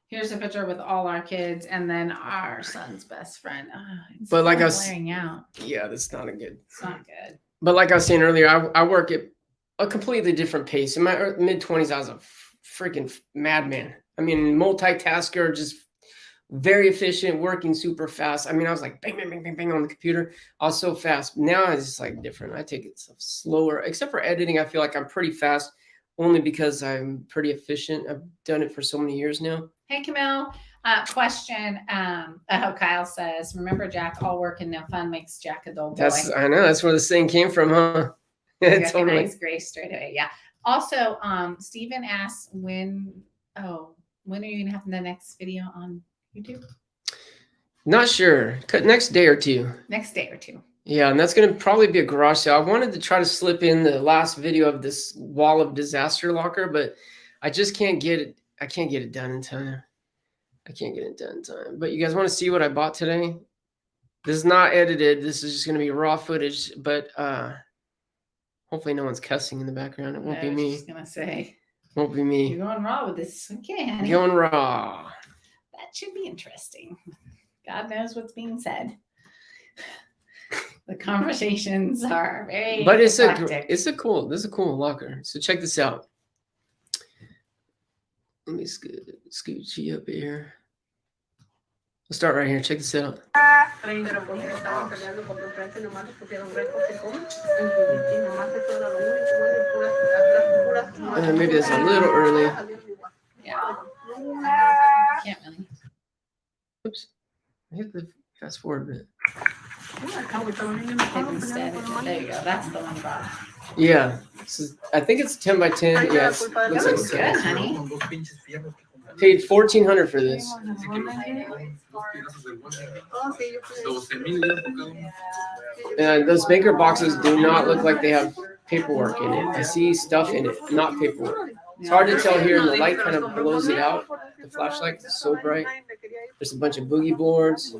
Here's a picture with all our kids and then our son's best friend. But like I was blaring out. Yeah, that's not a good. It's not good. But like I was saying earlier, I work at a completely different pace. In my mid-20s, I was a freaking madman. I mean, multitasker, just very efficient, working super fast. I mean, I was like bang, bang, bang, bang, bang on the computer. I was so fast. Now it's just like different. I take it slower, except for editing. I feel like I'm pretty fast only because I'm pretty efficient. I've done it for so many years now. Hey, Camille. Question. Kyle says, remember Jack, all work and no fun makes Jack a dull boy. I know. That's where this thing came from, huh? Totally. Grace straight away. Yeah. Also, Stephen asks when are you going to have the next video on YouTube? Not sure. Next day or two. Next day or two. Yeah, and that's going to probably be a garage sale. I wanted to try to slip in the last video of this wall of disaster locker, but I just can't get it. I can't get it done in time. But you guys want to see what I bought today? This is not edited. This is just going to be raw footage, but hopefully no one's cussing in the background. It won't be me. I was just going to say. Won't be me. You're going raw with this. Okay, honey. Going raw. That should be interesting. God knows what's being said. The conversations are very. But this is a cool locker. So check this out. Let me scooch you up here. We'll start right here. Check this out. Maybe that's a little early. Yeah. Can't really. Oops. I hit the fast forward bit. Instead, there you go. That's the one you bought. Yeah. I think it's 10 by 10. Yes. That looks good, honey. Paid $1,400 for this. And those Baker boxes do not look like they have paperwork in it. I see stuff in it, not paperwork. It's hard to tell here, and the light kind of blows it out. The flashlight is so bright. There's a bunch of boogie boards.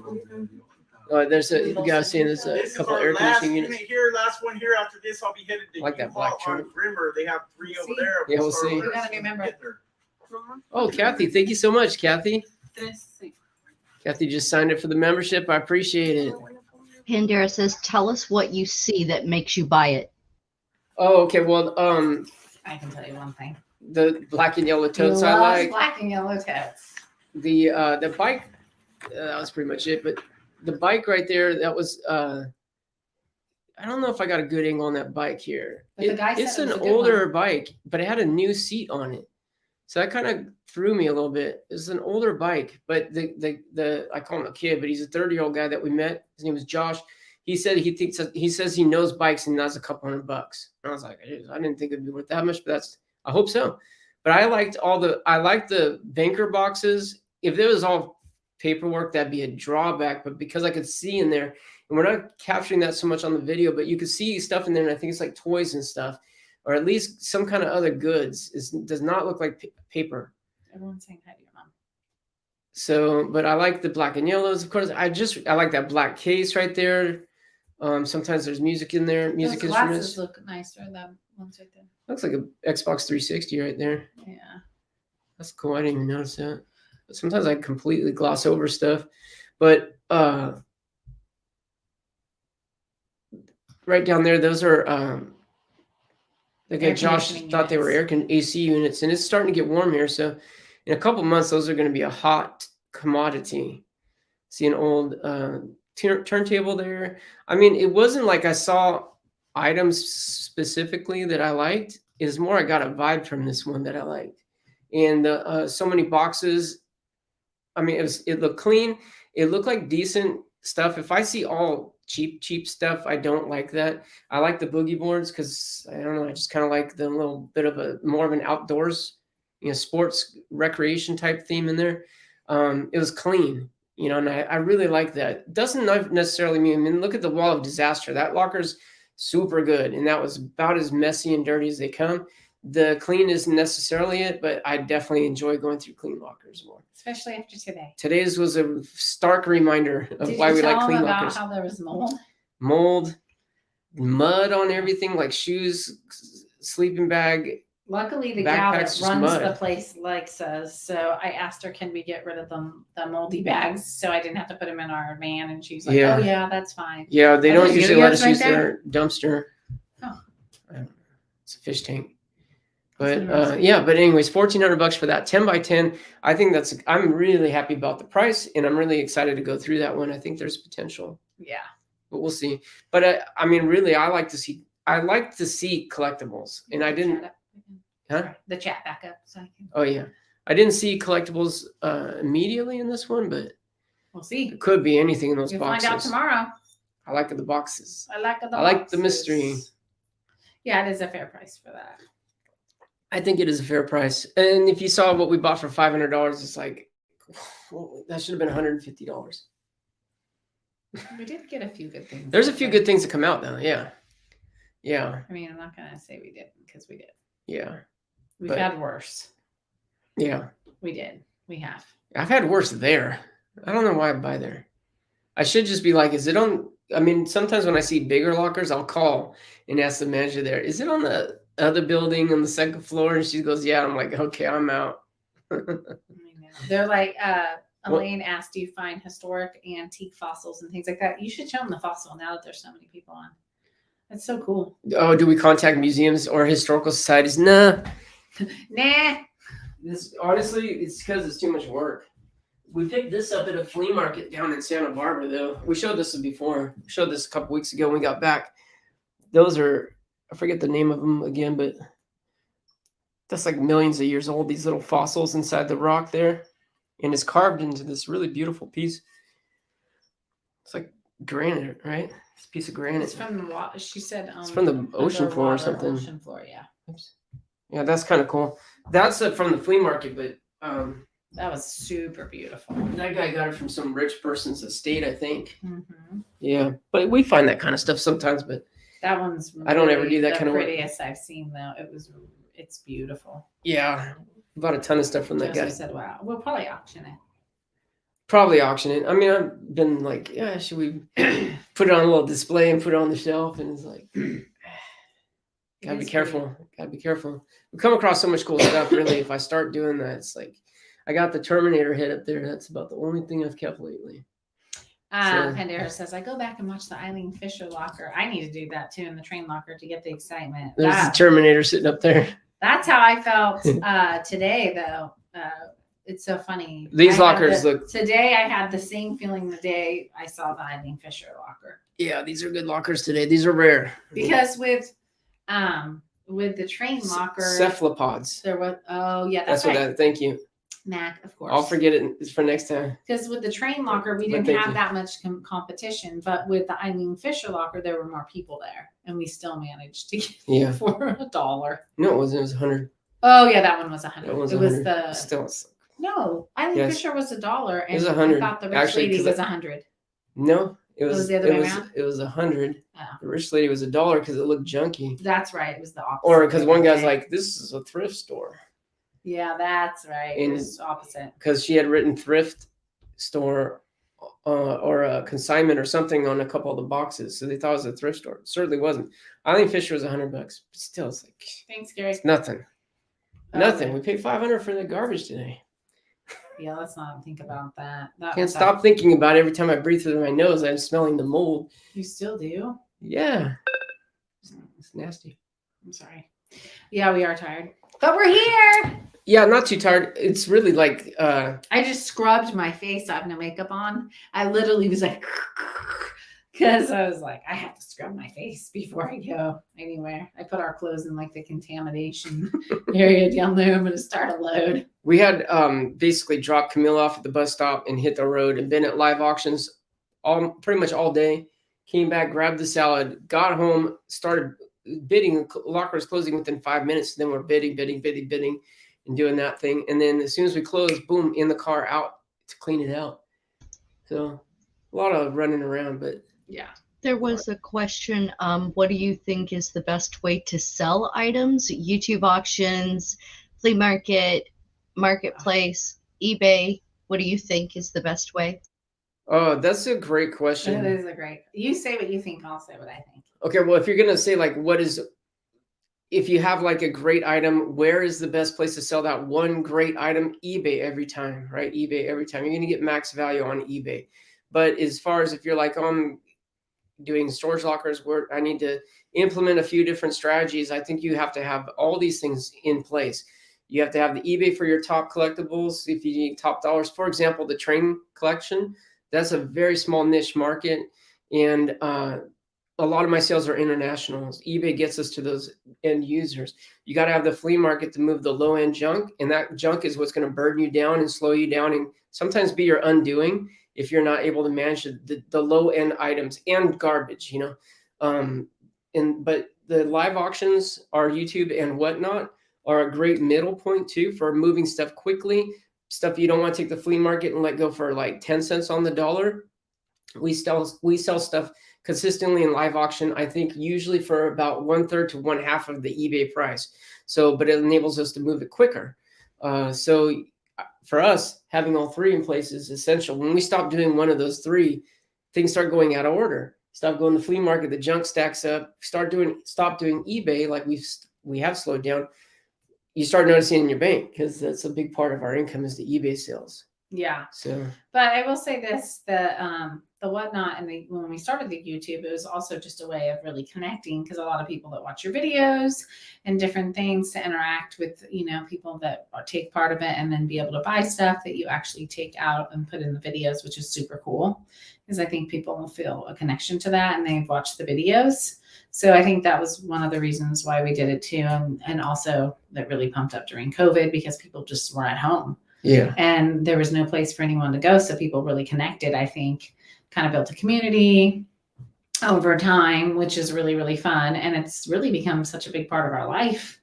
There's a guy saying there's a couple of air conditioning units. Last one here. After this, I'll be headed to like that black truck. Rimmer. They have 3 over there. Yeah, we'll see. You gotta remember. Oh, Kathy, thank you so much, Kathy. Kathy just signed up for the membership. I appreciate it. Pandera says, "Tell us what you see that makes you buy it." Oh, okay. Well, I can tell you one thing. The black and yellow totes I like. Black and yellow totes. The bike, that was pretty much it. But the bike right there, that was I don't know if I got a good angle on that bike here. It's an older bike, but it had a new seat on it. So that kind of threw me a little bit. It's an older bike, but I call him a kid, but he's a 30-year-old guy that we met. His name was Josh. He said he says he knows bikes and that's a couple $100. And I was like, I didn't think it'd be worth that much, but I hope so. But I liked the banker boxes. If it was all paperwork, that'd be a drawback. But because I could see in there, and we're not capturing that so much on the video, but you could see stuff in there, and I think it's like toys and stuff, or at least some kind of other goods. It does not look like paper. Everyone's saying hi to your mom. So, but I like the black and yellows, of course. I like that black case right there. Sometimes there's music in there, music Those instruments. glasses look nicer. That one's right there. Looks like a Xbox 360 right there. Yeah. That's cool. I didn't even notice that. But sometimes I completely gloss over stuff. But right down there, those are like Josh thought they were AC units, and it's starting to get warm here. So in a couple months, those are going to be a hot commodity. See an old turntable there. I mean, it wasn't like I saw items specifically that I liked. It was more I got a vibe from this one that I liked. And so many boxes. I mean, it looked clean. It looked like decent stuff. If I see all cheap stuff, I don't like that. I like the boogie boards because I don't know. I just kind of like the little bit of more of an outdoors, sports recreation type theme in there. It was clean, and I really like that. It doesn't necessarily mean, look at the wall of disaster. That locker's super good, and that was about as messy and dirty as they come. The clean isn't necessarily it, but I definitely enjoy going through clean lockers more. Especially after today. Today's was a stark reminder of why we like clean lockers. How there was mold, mud on everything, like shoes, sleeping bag. Luckily, the gal that runs the place likes us, so I asked her, "Can we get rid of the moldy bags?" So I didn't have to put them in our van, and she's like, "Oh yeah, that's fine." Yeah, they don't usually let us use their dumpster. Oh, it's a fish tank. But but anyways, $1,400 for that 10 by 10. I think I'm really happy about the price, and I'm really excited to go through that one. I think there's potential. Yeah, but we'll see. But I mean, really, I like to see collectibles, and I didn't. Huh? The chat back up. So I can... Oh yeah, I didn't see collectibles immediately in this one, but we'll see. It could be anything in those boxes. Find out tomorrow. I like the boxes. I like the mystery. Yeah, it is a fair price for that. I think it is a fair price. And if you saw what we bought for $500, it's like, well, that should have been $150. We did get a few good things. There's a few good things that come out though. Yeah. Yeah. I mean, I'm not going to say we didn't because we did. Yeah. We've had worse. Yeah. We did. We have. I've had worse there. I don't know why I buy there. I should just be like, is it on? I mean, sometimes when I see bigger lockers, I'll call and ask the manager there, is it on the other building on the second floor? And she goes, yeah. I'm like, okay, I'm out. They're like, Elaine asked, do you find historic antique fossils and things like that? You should show them the fossil now that there's so many people on. That's so cool. Oh, do we contact museums or historical societies? Nah. Nah. Honestly, it's because it's too much work. We picked this up at a flea market down in Santa Barbara, though. We showed this before. We showed this a couple weeks ago when we got back. Those are, I forget the name of them again, but that's like millions of years old, these little fossils inside the rock there. And it's carved into this really beautiful piece. It's like granite, right? It's a piece of granite. It's from the water. She said it's from the ocean floor or something. Ocean floor, yeah. Oops. Yeah, that's kind of cool. That's from the flea market, but that was super beautiful. That guy got it from some rich person's estate, I think. Mm-hmm. Yeah, but we find that kind of stuff sometimes. But that one's really I don't ever do that kind of work. The prettiest I've seen, though. It's beautiful. Yeah, bought a ton of stuff from that guy. I said, "Wow, we'll probably auction it." Probably auction it. I mean, I've been like, yeah, should we put it on a little display and put it on the shelf? And it's like, gotta be careful. Gotta be careful. We come across so much cool stuff. Really, if I start doing that, it's like, I got the Terminator head up there. That's about the only thing I've kept lately. Pandora says, I go back and watch the Eileen Fisher locker. I need to do that too in the train locker to get the excitement. There's the Terminator sitting up there. That's how I felt today, though. It's so funny. These lockers look. Today, I had the same feeling the day I saw the Eileen Fisher locker. Yeah, these are good lockers today. These are rare. Because with the train locker, cephalopods. There was. Oh yeah, that's right. What. Thank you. Mac, of course. I'll forget it for next time. Because with the train locker, we didn't have that much competition. But with the Eileen Fisher locker, there were more people there. And we still managed to get it for $1. No, it wasn't. It was 100. Oh, yeah, that one was 100. It was the... Still, No, Eileen Yes. Fisher was $1, It was and 100. I thought the rich Actually, lady 'cause was 100. No, it was the other way around? It was 100. Oh. The rich lady was $1 because it looked junky. That's right. It was the opposite. Or because one guy's Okay. like, "This is a thrift store." Yeah, that's right. It And was opposite. because she had written thrift store or a consignment or something on a couple of the boxes, so they thought it was a thrift store. It certainly wasn't. Eileen Fisher was $100, but still, it's like Thanks, Gary. it's nothing. Oh, Nothing. okay. We paid $500 for the garbage today. Yeah, let's not think about that. Can't stop thinking about it. Every time I breathe through my nose, I'm smelling the mold. You still do? Yeah, it's nasty. I'm sorry. Yeah, we are tired, but we're here. Yeah, not too tired. It's really like I just scrubbed my face. I have no makeup on. I literally was like, because I was like, I have to scrub my face before I go anywhere. I put our clothes in like the contamination area down there. I'm going to start a load. we had basically dropped Camille off at the bus stop and hit the road and been at live auctions pretty much all day. Came back, grabbed the salad, got home, started bidding. The locker was closing within 5 minutes. Then we're bidding, and doing that thing. And then as soon as we closed, boom, in the car out to clean it out. So a lot of running around, but yeah. There was a question. What do you think is the best way to sell items? YouTube auctions, flea market, marketplace, eBay. What do you think is the best way? oh, that's a great question. That is a great. You say what you think. I'll say what I think. Okay, well, if you're gonna say like if you have like a great item, where is the best place to sell that one great item? eBay every time, right? eBay every time. You're gonna get max value on eBay. But as far as if you're like, I'm doing storage lockers where I need to implement a few different strategies, I think you have to have all these things in place. You have to have the eBay for your top collectibles. If you need top dollars, for example, the train collection, that's a very small niche market. And a lot of my sales are internationals. eBay gets us to those end users. You got to have the flea market to move the low end junk. And that junk is what's going to burden you down and slow you down and sometimes be your undoing if you're not able to manage the low end items and garbage, but the live auctions, our YouTube and whatnot, are a great middle point too for moving stuff quickly. Stuff you don't want to take the flea market and let go for like 10 cents on the dollar. We sell stuff consistently in live auction, I think usually for about 1/3 to 1/2 of the eBay price. So, but it enables us to move it quicker. So for us, having all three in place is essential. When we stop doing one of those three, things start going out of order. Stop going to the flea market, the junk stacks up. Stop doing eBay, like we have slowed down. You start noticing in your bank because that's a big part of our income is the eBay sales. Yeah. So, but I will say this: the whatnot and when we started the YouTube, it was also just a way of really connecting because a lot of people that watch your videos and different things to interact with, people that take part of it and then be able to buy stuff that you actually take out and put in the videos, which is super cool because I think people will feel a connection to that and they've watched the videos. So I think that was one of the reasons why we did it too. And also that really pumped up during COVID because people just were at home. yeah. And there was no place for anyone to go. So people really connected, I think, kind of built a community over time, which is really, really fun. And it's really become such a big part of our life.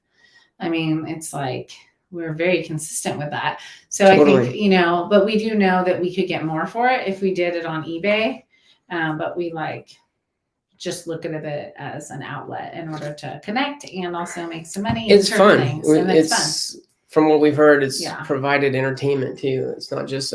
I mean, it's like we're very consistent with that. So totally. I think, but we do know that we could get more for it if we did it on eBay. But we just look at it as an outlet in order to connect and also make some money. It's fun. It's fun. From what we've heard, it's provided entertainment too. It's not just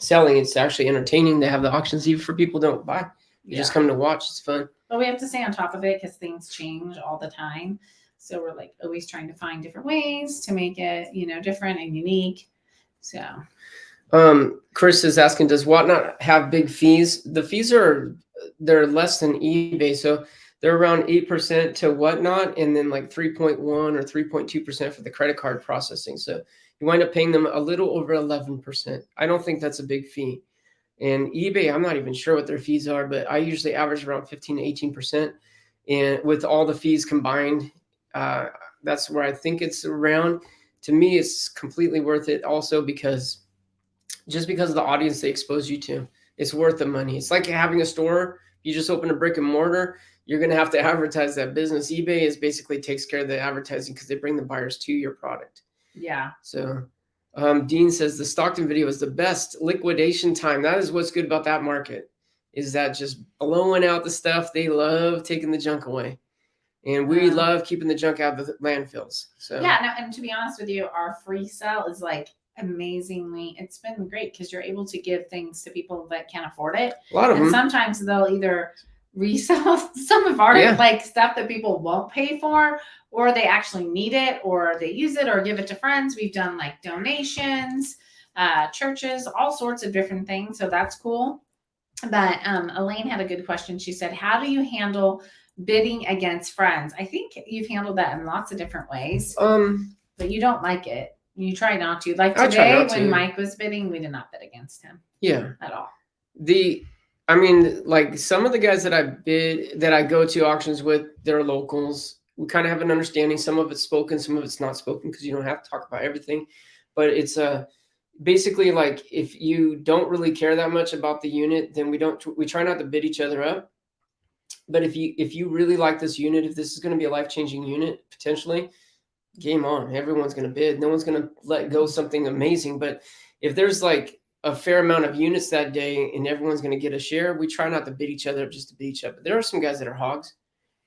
selling, it's actually entertaining to have the auctions even for people who don't buy. You just come to watch. It's fun. But we have to stay on top of it because things change all the time. So we're always trying to find different ways to make it, different and unique. So Chris is asking, does Whatnot have big fees? The fees they're less than eBay. So they're around 8% to Whatnot, and then like 3.1 or 3.2% for the credit card processing. So you wind up paying them a little over 11%. I don't think that's a big fee. And eBay, I'm not even sure what their fees are, but I usually average around 15 to 18%. And with all the fees combined, that's where I think it's around. To me, it's completely worth it also because of the audience they expose you to. It's worth the money. It's like having a store. You just open a brick and mortar, you're going to have to advertise that business. eBay basically takes care of the advertising because they bring the buyers to your product. Yeah. So Dean says the Stockton video is the best liquidation time. That is what's good about that market, is that just blowing out the stuff. They love taking the junk away. And we love keeping the junk out of the landfills. So yeah, no, and to be honest with you, our free sale is like amazingly, it's been great because you're able to give things to people that can't afford it. A lot of them. Sometimes they'll either resell some of our like stuff that people won't pay for, or they actually need it, or they use it, or give it to friends. We've done like donations, churches, all sorts of different things. So that's cool. But Elaine had a good question. She said, how do you handle bidding against friends? I think you've handled that in lots of different ways. But you don't like it. You try not to. Like today when Mike was bidding, we did not bid against him. Yeah. At all. I mean, like some of the guys that I go to auctions with, they're locals. We kind of have an understanding. Some of it's spoken, some of it's not spoken, because you don't have to talk about everything. But it's basically like if you don't really care that much about the unit, then we try not to bid each other up. But if you really like this unit, if this is going to be a life-changing unit potentially, game on. Everyone's going to bid. No one's going to let go something amazing. But if there's like a fair amount of units that day and everyone's going to get a share, we try not to bid each other up just to bid each other. But there are some guys that are hogs,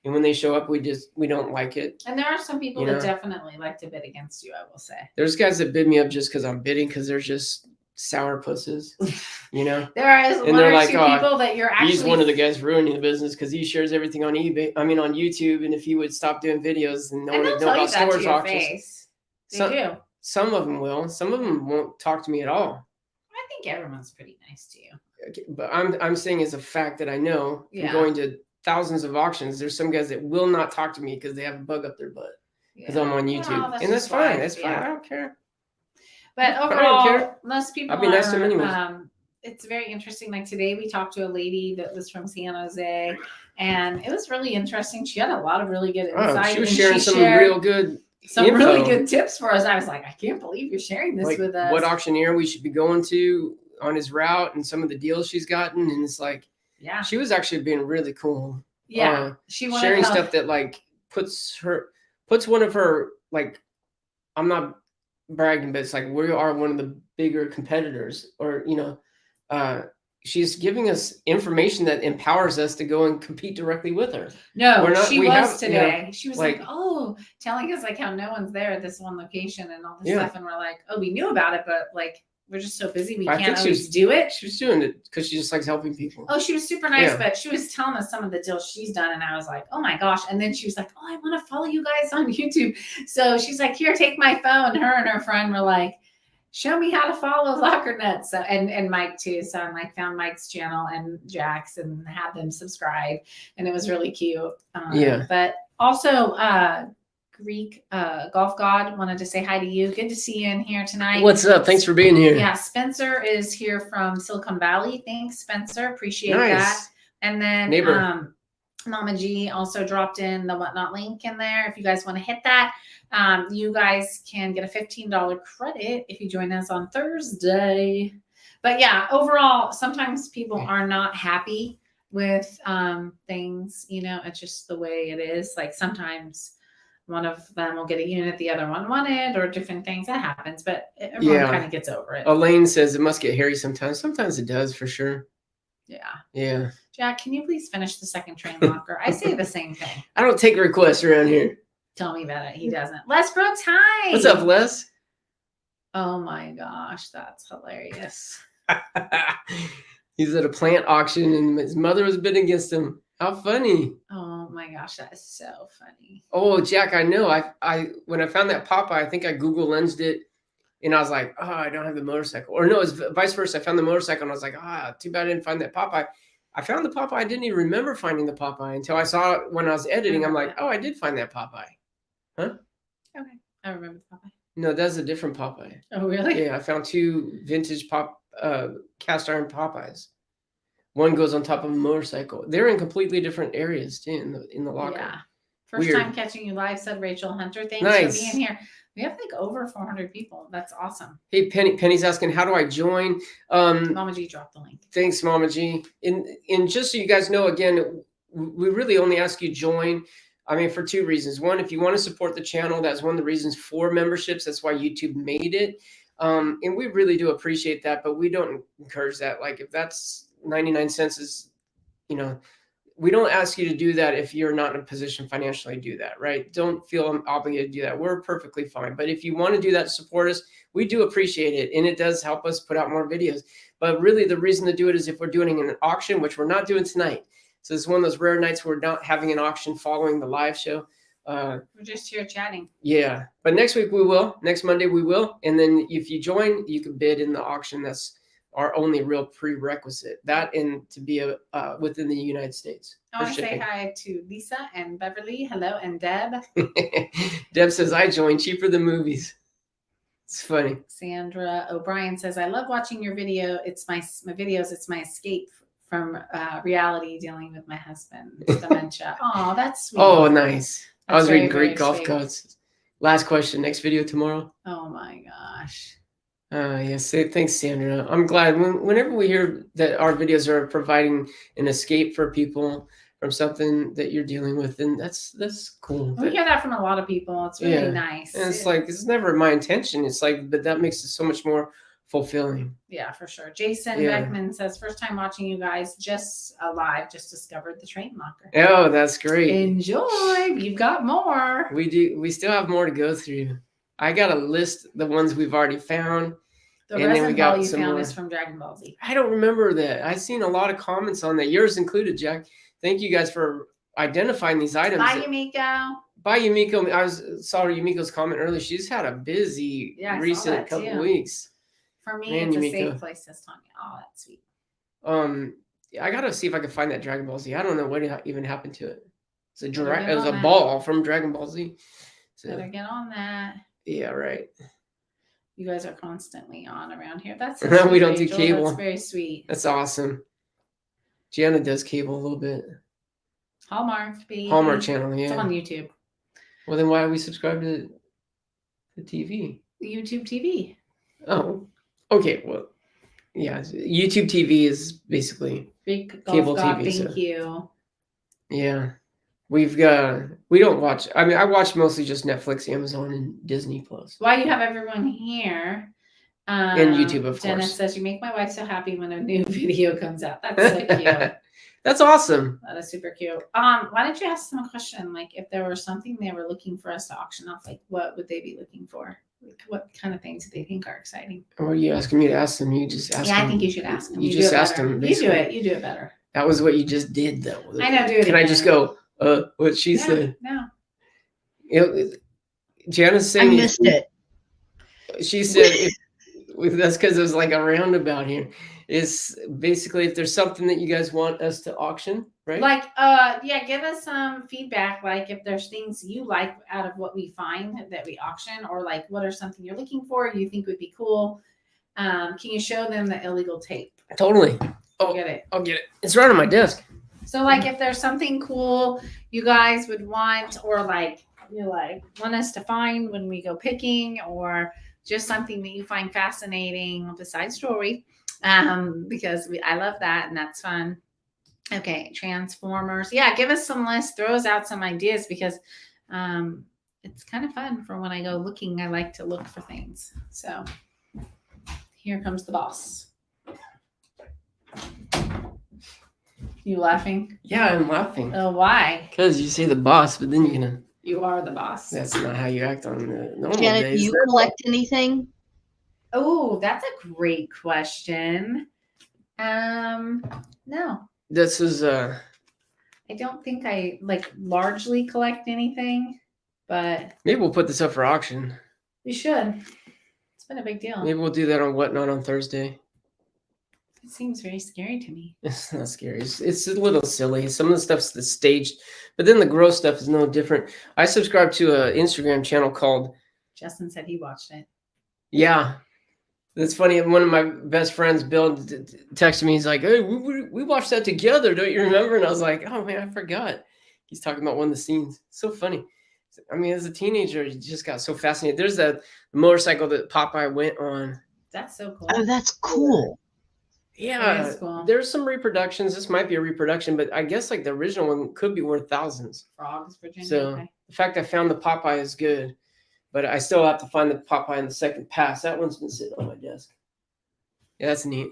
and when they show up, we don't like it. And there are some people that definitely like to bid against you, I will say. There's guys that bid me up just because I'm bidding, because they're just sour pusses, you know. There is one or two people that you're actually. He's one of the guys ruining the business because he shares everything on eBay. I mean, on YouTube, and if he would stop doing videos, then no one would know about storage auctions. They do. Some of them will. Some of them won't talk to me at all. I think everyone's pretty nice to you. Okay, but I'm saying as a fact that I know from going to thousands of auctions, there's some guys that will not talk to me because they have a bug up their butt because I'm on YouTube, and that's fine. That's fine. I don't care. But overall, most people I'll be nice to them anyways. It's very interesting. Like today, we talked to a lady that was from San Jose, and it was really interesting. She had a lot of really good insight. She was sharing some real good really good tips for us. I was like, I can't believe you're sharing this with us. What auctioneer we should be going to on his route, and some of the deals she's gotten. And it's like, she was actually being really cool. Yeah, she wanted sharing stuff that like puts one of her, like, I'm not bragging, but it's like we are one of the bigger competitors, or she's giving us information that empowers us to go and compete directly with her. She was today. She was like, telling us like how no one's there at this one location and all this stuff, and we're like, we knew about it, but like we're just so busy we can't always do it. She was doing it because she just likes helping people. Oh, she was super nice, but she was telling us some of the deals she's done, and I was like, oh my gosh. And then she was like, I want to follow you guys on YouTube. So she's like, here, take my phone. Her and her friend were like, show me how to follow Locker Nuts. So, and Mike too. So I like found Mike's channel and Jack's and had them subscribe, and it was really cute. But also Greek Golf God wanted to say hi to you. Good to see you in here tonight. What's up? Thanks for being here. Yeah, Spencer is here from Silicon Valley. Thanks, Spencer. Appreciate that. And then neighbor. Mama G also dropped in the Whatnot link in there. If you guys want to hit that, you guys can get a $15 credit if you join us on Thursday. But yeah, overall, sometimes people are not happy with things. It's just the way it is. Like sometimes one of them will get a unit, the other one wanted, or different things. That happens, but everyone kind of gets over it. Elaine says it must get hairy sometimes. Sometimes it does, for sure. Yeah. Jack, can you please finish the second train locker? I say the same thing. I don't take requests around here. Tell me about it. He doesn't. Les Brooks, hi. What's up, Les? Oh my gosh, that's hilarious. He's at a plant auction and his mother was bidding against him. How funny. Oh my gosh, that is so funny. Oh, Jack, I know. I when I found that Popeye, I think I Google lensed it, and I was like, I don't have the motorcycle. Or no, it's vice versa. I found the motorcycle and I was like, too bad I didn't find that Popeye. I found the Popeye. I didn't even remember finding the Popeye until I saw it when I was editing. I'm like, I did find that Popeye. Huh? Okay. I remember the Popeye. No, that's a different Popeye. Oh, really? Yeah, I found two vintage cast iron Popeyes. One goes on top of a motorcycle. They're in completely different areas too in the locker. Yeah. First time catching you live, said Rachel Hunter. Thanks for being here. We have like over 400 people. That's awesome. Hey, Penny's asking, how do I join? Mama G dropped the link. Thanks, Mama G. And just so you guys know, again, we really only ask you join. I mean, for two reasons. One, if you want to support the channel, that's one of the reasons for memberships. That's why YouTube made it. And we really do appreciate that, but we don't encourage that. Like if that's 99 cents is, you know, we don't ask you to do that if you're not in a position financially to do that, right? Don't feel obligated to do that. We're perfectly fine. But if you want to do that, support us, we do appreciate it. And it does help us put out more videos. But really the reason to do it is if we're doing an auction, which we're not doing tonight. So it's one of those rare nights where we're not having an auction following the live show. We're just here chatting. Yeah. But next week we will. Next Monday we will. And then if you join, you can bid in the auction. That's our only real prerequisite. That and to be within the United States. I want to say hi to Lisa and Beverly. Hello, and Deb. Deb says, I joined cheaper than movies. It's funny. Sandra O'Brien says, I love watching your video. It's my videos. It's my escape from reality dealing with my husband's dementia. Oh, that's sweet. Oh, nice. I was reading great golf sweet. codes. Last question. Next video tomorrow. Oh my gosh. Yes. Thanks, Sandra. I'm glad whenever we hear that our videos are providing an escape for people from something that you're dealing with, and that's cool. We hear that from a lot of people. It's really nice. And it's like, it's never my intention. It's like, but that makes it so much more fulfilling. Yeah, for sure. Jason Beckman says, first time watching you guys, just discovered the train locker. Oh, that's great. Enjoy. You've got more. We do. We still have more to go through. I got a list the ones we've already found. The and then we resin got ball you some found more. is from Dragon Ball Z. I don't remember that. I've seen a lot of comments on that. Yours included, Jack. Thank you guys for identifying these items. Bye, Yumiko. Bye, Yumiko. Saw Yumiko's comment earlier. She's had a busy recent couple weeks. For me, it's a safe place, says Tanya. Oh, that's sweet. I gotta see if I can find that Dragon Ball Z. I don't know what even happened to it. It was a that. ball from Dragon Ball Z. So, better get on that. Yeah, right. You guys are constantly on around here. That's we don't do cable. That's very sweet. That's awesome. Gianna does cable a little bit. Hallmark, baby. Hallmark channel, yeah. It's on YouTube. Well, then why are we subscribed to the TV? YouTube TV. Oh, okay. Well, yeah. YouTube TV is basically Big cable God, TV. Thank you. Yeah. We don't watch. I mean, I watch mostly just Netflix, Amazon, and Disney Plus. While you have everyone here. And YouTube, of Jenna course. says, you make my wife so happy when a new video comes out. That's so cute. That's awesome. That is super cute. Why don't you ask them a question? Like, if there was something they were looking for us to auction off, like, what would they be looking for? Like, what kind of things do they think are exciting? Or are you asking me to ask them? You just ask them. Yeah, I think you should ask them. You just asked them. You do it. You do it better. That was what you just did, though. I know. Do it. Can I just go? What she said? No. Janice saying I missed it. She said that's because it was like a roundabout here. Is basically if there's something that you guys want us to auction, right? Like, give us some feedback. Like, if there's things you like out of what we find that we auction, or like, what are something you're looking for you think would be cool? Can you show them the illegal tape? Totally. I'll get it. I'll get it. It's right on my desk. So, like, if there's something cool you guys would want, or like you want us to find when we go picking, or just something that you find fascinating besides jewelry, because I love that and that's fun. Okay, Transformers. Yeah, give us some lists, throw us out some ideas, because it's kind of fun for when I go looking. I like to look for things. So here comes the boss. You laughing? Yeah, I'm laughing. Oh, why? Because you say the boss, but then you're gonna. You are the boss. That's not how you act on the normal Janet, days. do you collect anything? Oh, that's a great question. No. This is I don't think I largely collect anything, but maybe we'll put this up for auction. we should. It's been a big deal. Maybe we'll do that on Whatnot on Thursday. It seems very scary to me. It's not scary. It's a little silly. Some of the stuff's the staged, but then the gross stuff is no different. I subscribe to an Instagram channel called. Justin said he watched it. Yeah, that's funny. One of my best friends, Bill, texted me. He's like, "Hey, we watched that together. Don't you remember?" And I was like, "Oh man, I forgot." He's talking about one of the scenes. So funny. I mean, as a teenager, you just got so fascinated. There's that motorcycle that Popeye went on. That's so cool. Oh, that's cool. Yeah, cool. There's some reproductions. This might be a reproduction, but I guess like the original one could be worth thousands. Frogs, Virginia. So Okay. the fact I found the Popeye is good. But I still have to find the Popeye in the Second Pass. That one's been sitting on my desk. Yeah, that's neat.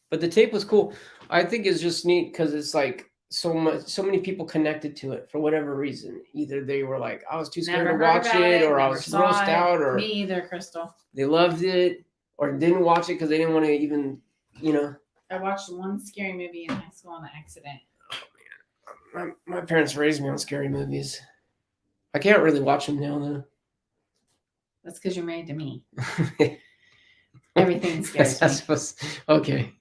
But the tape was cool. I think it's just neat because it's like so many people connected to it for whatever reason. Either they were like, I was too scared to watch it, or I was grossed out, or me either, Crystal. They loved it, or didn't watch it because they didn't want to even, I watched one scary movie in high school on accident. Oh man, my parents raised me on scary movies. I can't really watch them now though. That's because you're married to me. Everything scares me. Okay.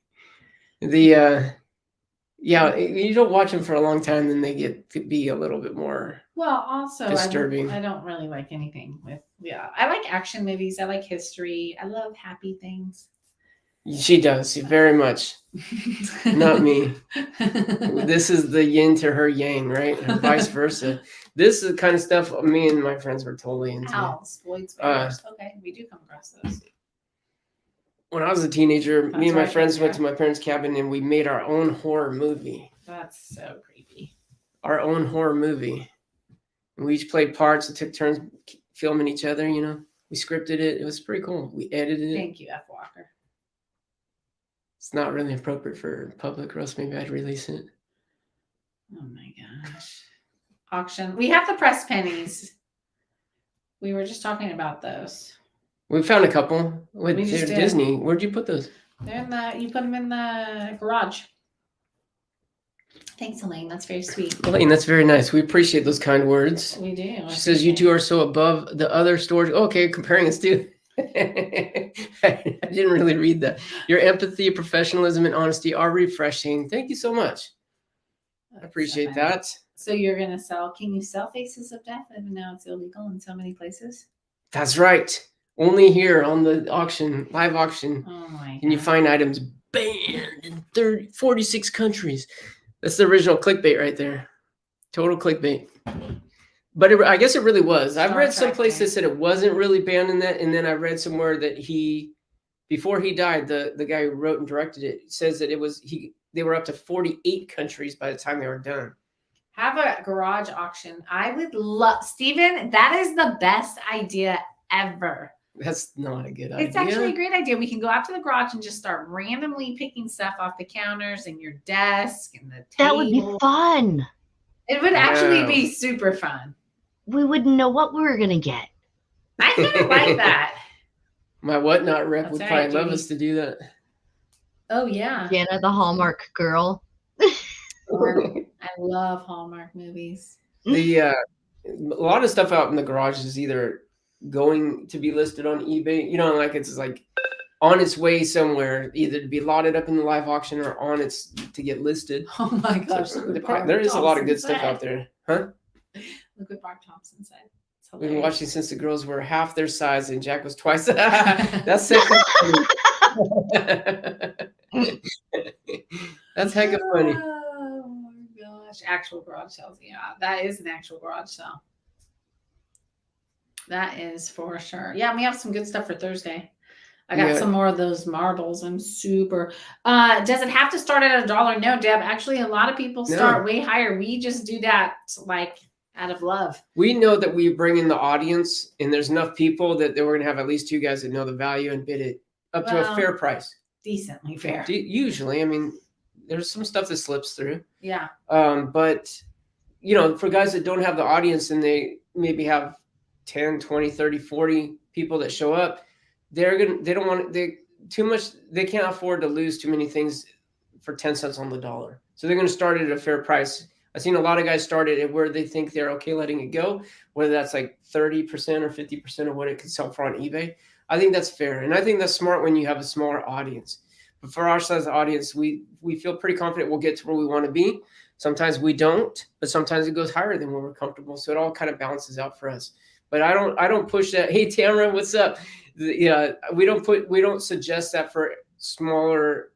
Yeah, you don't watch them for a long time, then they get to be a little bit more also disturbing. I don't really like anything with I like action movies. I like history. I love happy things. She does very much. Not me. This is the yin to her yang, right? And vice versa. This is the kind of stuff me and my friends were totally into. Floyd's Bears. Okay, we do come across those. When I was a teenager, me and my friends went to my parents' cabin and we made our own horror movie. That's so creepy. Our own horror movie. And we each played parts and took turns filming each other, We scripted it. It was pretty cool. We edited it. Thank you, F. Walker. It's not really appropriate for public, or else maybe I'd release it. Oh my gosh. Auction. We have the press pennies. We were just talking about those. We found a couple. They're did. Disney. Where'd you put those? They're you put them in the garage. Thanks, Elaine. That's very sweet. Elaine, that's very nice. We appreciate those kind words. We do. She says you two are so above the other storage. Okay, comparing us to. I didn't really read that. Your empathy, professionalism, and honesty are refreshing. Thank you so much. I appreciate that. So you're going to sell, can you sell Faces of Death even though it's illegal in so many places? That's right. Only here on the auction, live auction, can you find items banned in 46 countries. That's the original clickbait right there. Total clickbait. But I guess it really was. I've read some place that said it wasn't really banned in that. And then I read somewhere that before he died, the guy who wrote and directed it says that they were up to 48 countries by the time they were done. Have a garage auction. I would love, Steven, that is the best idea ever. That's not a good idea. It's actually a great idea. We can go out to the garage and just start randomly picking stuff off the counters and your desk and the table. That would be fun. It would actually be super fun. We wouldn't know what we were going to get. I kind of like that. My whatnot rep would probably love us to do that. Oh, yeah. Jana, the Hallmark girl. I love Hallmark movies. A lot of stuff out in the garage is either going to be listed on eBay, like it's like on its way somewhere, either to be lotted up in the live auction or on its to get listed. Oh my gosh. So there is a lot of good stuff out there. Huh? Look what Mark Thompson said. We've been watching since the girls were half their size and Jack was twice. That's second. That's heck of funny. Oh my gosh. Actual garage sales. Yeah, that is an actual garage sale. That is for sure. Yeah, we have some good stuff for Thursday. I got some more of those marbles. I'm super. Does it have to start at $1? No, Deb. Actually, a lot of people start way higher. We just do that like out of love. We know that we bring in the audience, and there's enough people that we're going to have at least 2 guys that know the value and bid it up to a fair price. Decently fair. Usually, I mean, there's some stuff that slips through. Yeah. But for guys that don't have the audience and they maybe have 10, 20, 30, 40 people that show up, they can't afford to lose too many things for 10 cents on the dollar. So they're going to start it at a fair price. I've seen a lot of guys start it at where they think they're okay letting it go, whether that's like 30% or 50% of what it could sell for on eBay. I think that's fair. And I think that's smart when you have a smaller audience. But for our size audience, we feel pretty confident we'll get to where we want to be. Sometimes we don't, but sometimes it goes higher than where we're comfortable. So it all kind of balances out for us. But I don't push that. Hey, Tamara, what's up? Yeah, we don't suggest that for smaller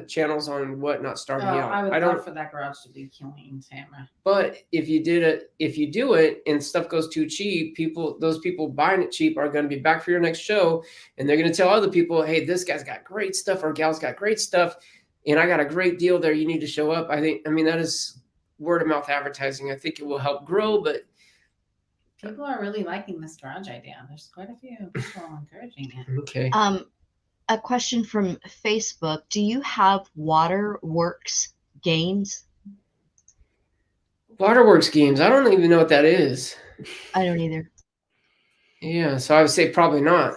channels on whatnot starting out. I would love for that garage to be killing, Tamara. But if you do it and stuff goes too cheap, those people buying it cheap are going to be back for your next show, and they're going to tell other people, hey, this guy's got great stuff or gal's got great stuff, and I got a great deal there. You need to show up. I mean that is word of mouth advertising. I think it will help grow, but People are really liking this garage idea. There's quite a few people encouraging it. Okay. A question from Facebook. Do you have Waterworks games? Waterworks games. I don't even know what that is. I don't either. Yeah, so I would say probably not.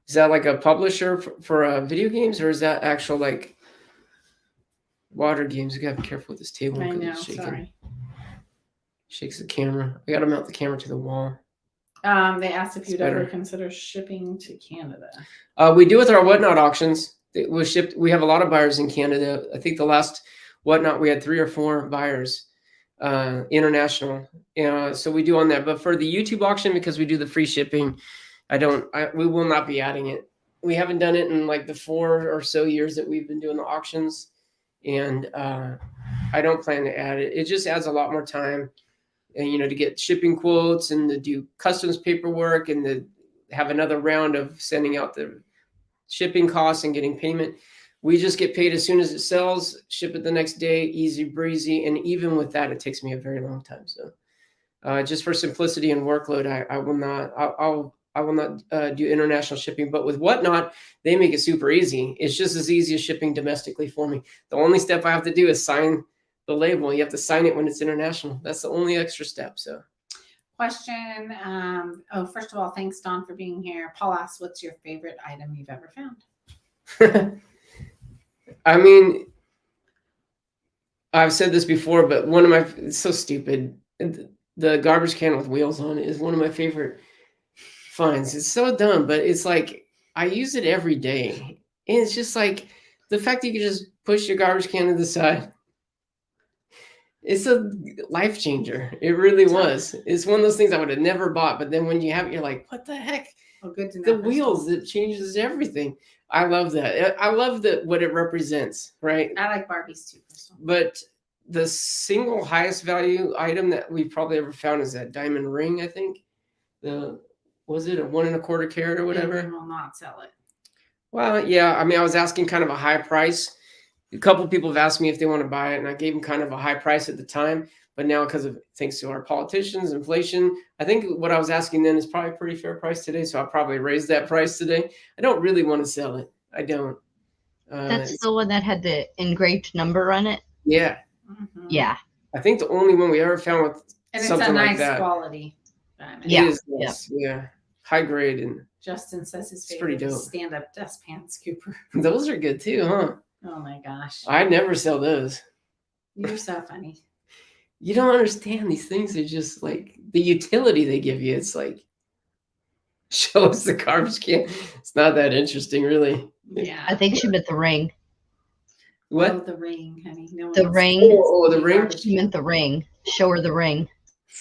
Is that like a publisher for video games, or is that actual like water games? You gotta be careful with this table. I 'cause know. it's shaking. Sorry. Shakes the camera. I gotta mount the camera to the wall. They asked if It's you'd ever better. consider shipping to Canada. We do with our Whatnot auctions. It was shipped. We have a lot of buyers in Canada. I think the last Whatnot we had 3 or 4 buyers, international. So we do on that. But for the YouTube auction, because we do the free shipping, we will not be adding it. We haven't done it in like the 4 or so years that we've been doing the auctions, and I don't plan to add it. It just adds a lot more time, and to get shipping quotes and to do customs paperwork and to have another round of sending out the shipping costs and getting payment. We just get paid as soon as it sells, ship it the next day, easy breezy. And even with that, it takes me a very long time. So just for simplicity and workload, I will not. I will not do international shipping. But with Whatnot, they make it super easy. It's just as easy as shipping domestically for me. The only step I have to do is sign the label. You have to sign it when it's international. That's the only extra step. So. Question. First of all, thanks, Dawn, for being here. Paul asks, what's your favorite item you've ever found? I mean, I've said this before, but it's so stupid. The garbage can with wheels on it is one of my favorite finds. It's so dumb, but it's like, I use it every day. And it's just like the fact that you can just push your garbage can to the side. It's a life changer. It really was. It's one of those things I would have never bought. But then when you have it, you're like, what the heck? Oh, good to know. The wheels, it changes everything. I love that. I love what it represents, right? I like Barbies too. But the single highest value item that we've probably ever found is that diamond ring, I think. Was it a 1 1/4 carat or whatever? They will not sell it. Well, yeah. I mean, I was asking kind of a high price. A couple of people have asked me if they want to buy it, and I gave them kind of a high price at the time. But now, thanks to our politicians, inflation, I think what I was asking then is probably a pretty fair price today. So I'll probably raise that price today. I don't really want to sell it. I don't. That's the one that had the engraved number on it? Yeah. Mm-hmm. Yeah. I think the only one we ever found with something like that. And it's a nice quality diamond. Yeah. It is nice. Yeah. High grade. And Justin says his it's pretty favorite dope. is stand-up dustpan scooper. Those are good too, huh? Oh my gosh. I'd never sell those. You're so funny. You don't understand. These things are just like the utility they give you. It's like, show us the garbage can. It's not that interesting, really. Yeah. I think she meant the ring. What? Oh, the ring, honey. No The one ring. Oh, the ring? She meant the ring. Show her the ring.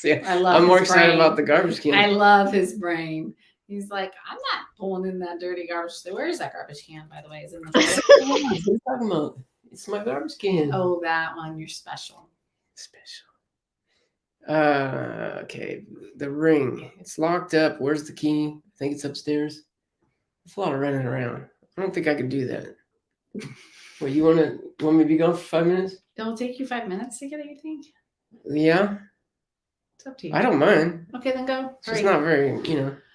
Yeah, I love I'm more his excited brain. about the garbage can. I love his brain. He's like, I'm not pulling in that dirty garbage. Where is that garbage can, by the way? Is it in the What are you talking about? It's my garbage can. Oh, that one. You're special. Special. Okay. The ring. It's locked up. Where's the key? I think it's upstairs. It's a lot of running around. I don't think I could do that. Well, you want me to be gone for 5 minutes? It'll take you 5 minutes to get it, you think? Yeah. It's up to you. I don't mind. Okay, then go. It's just not very,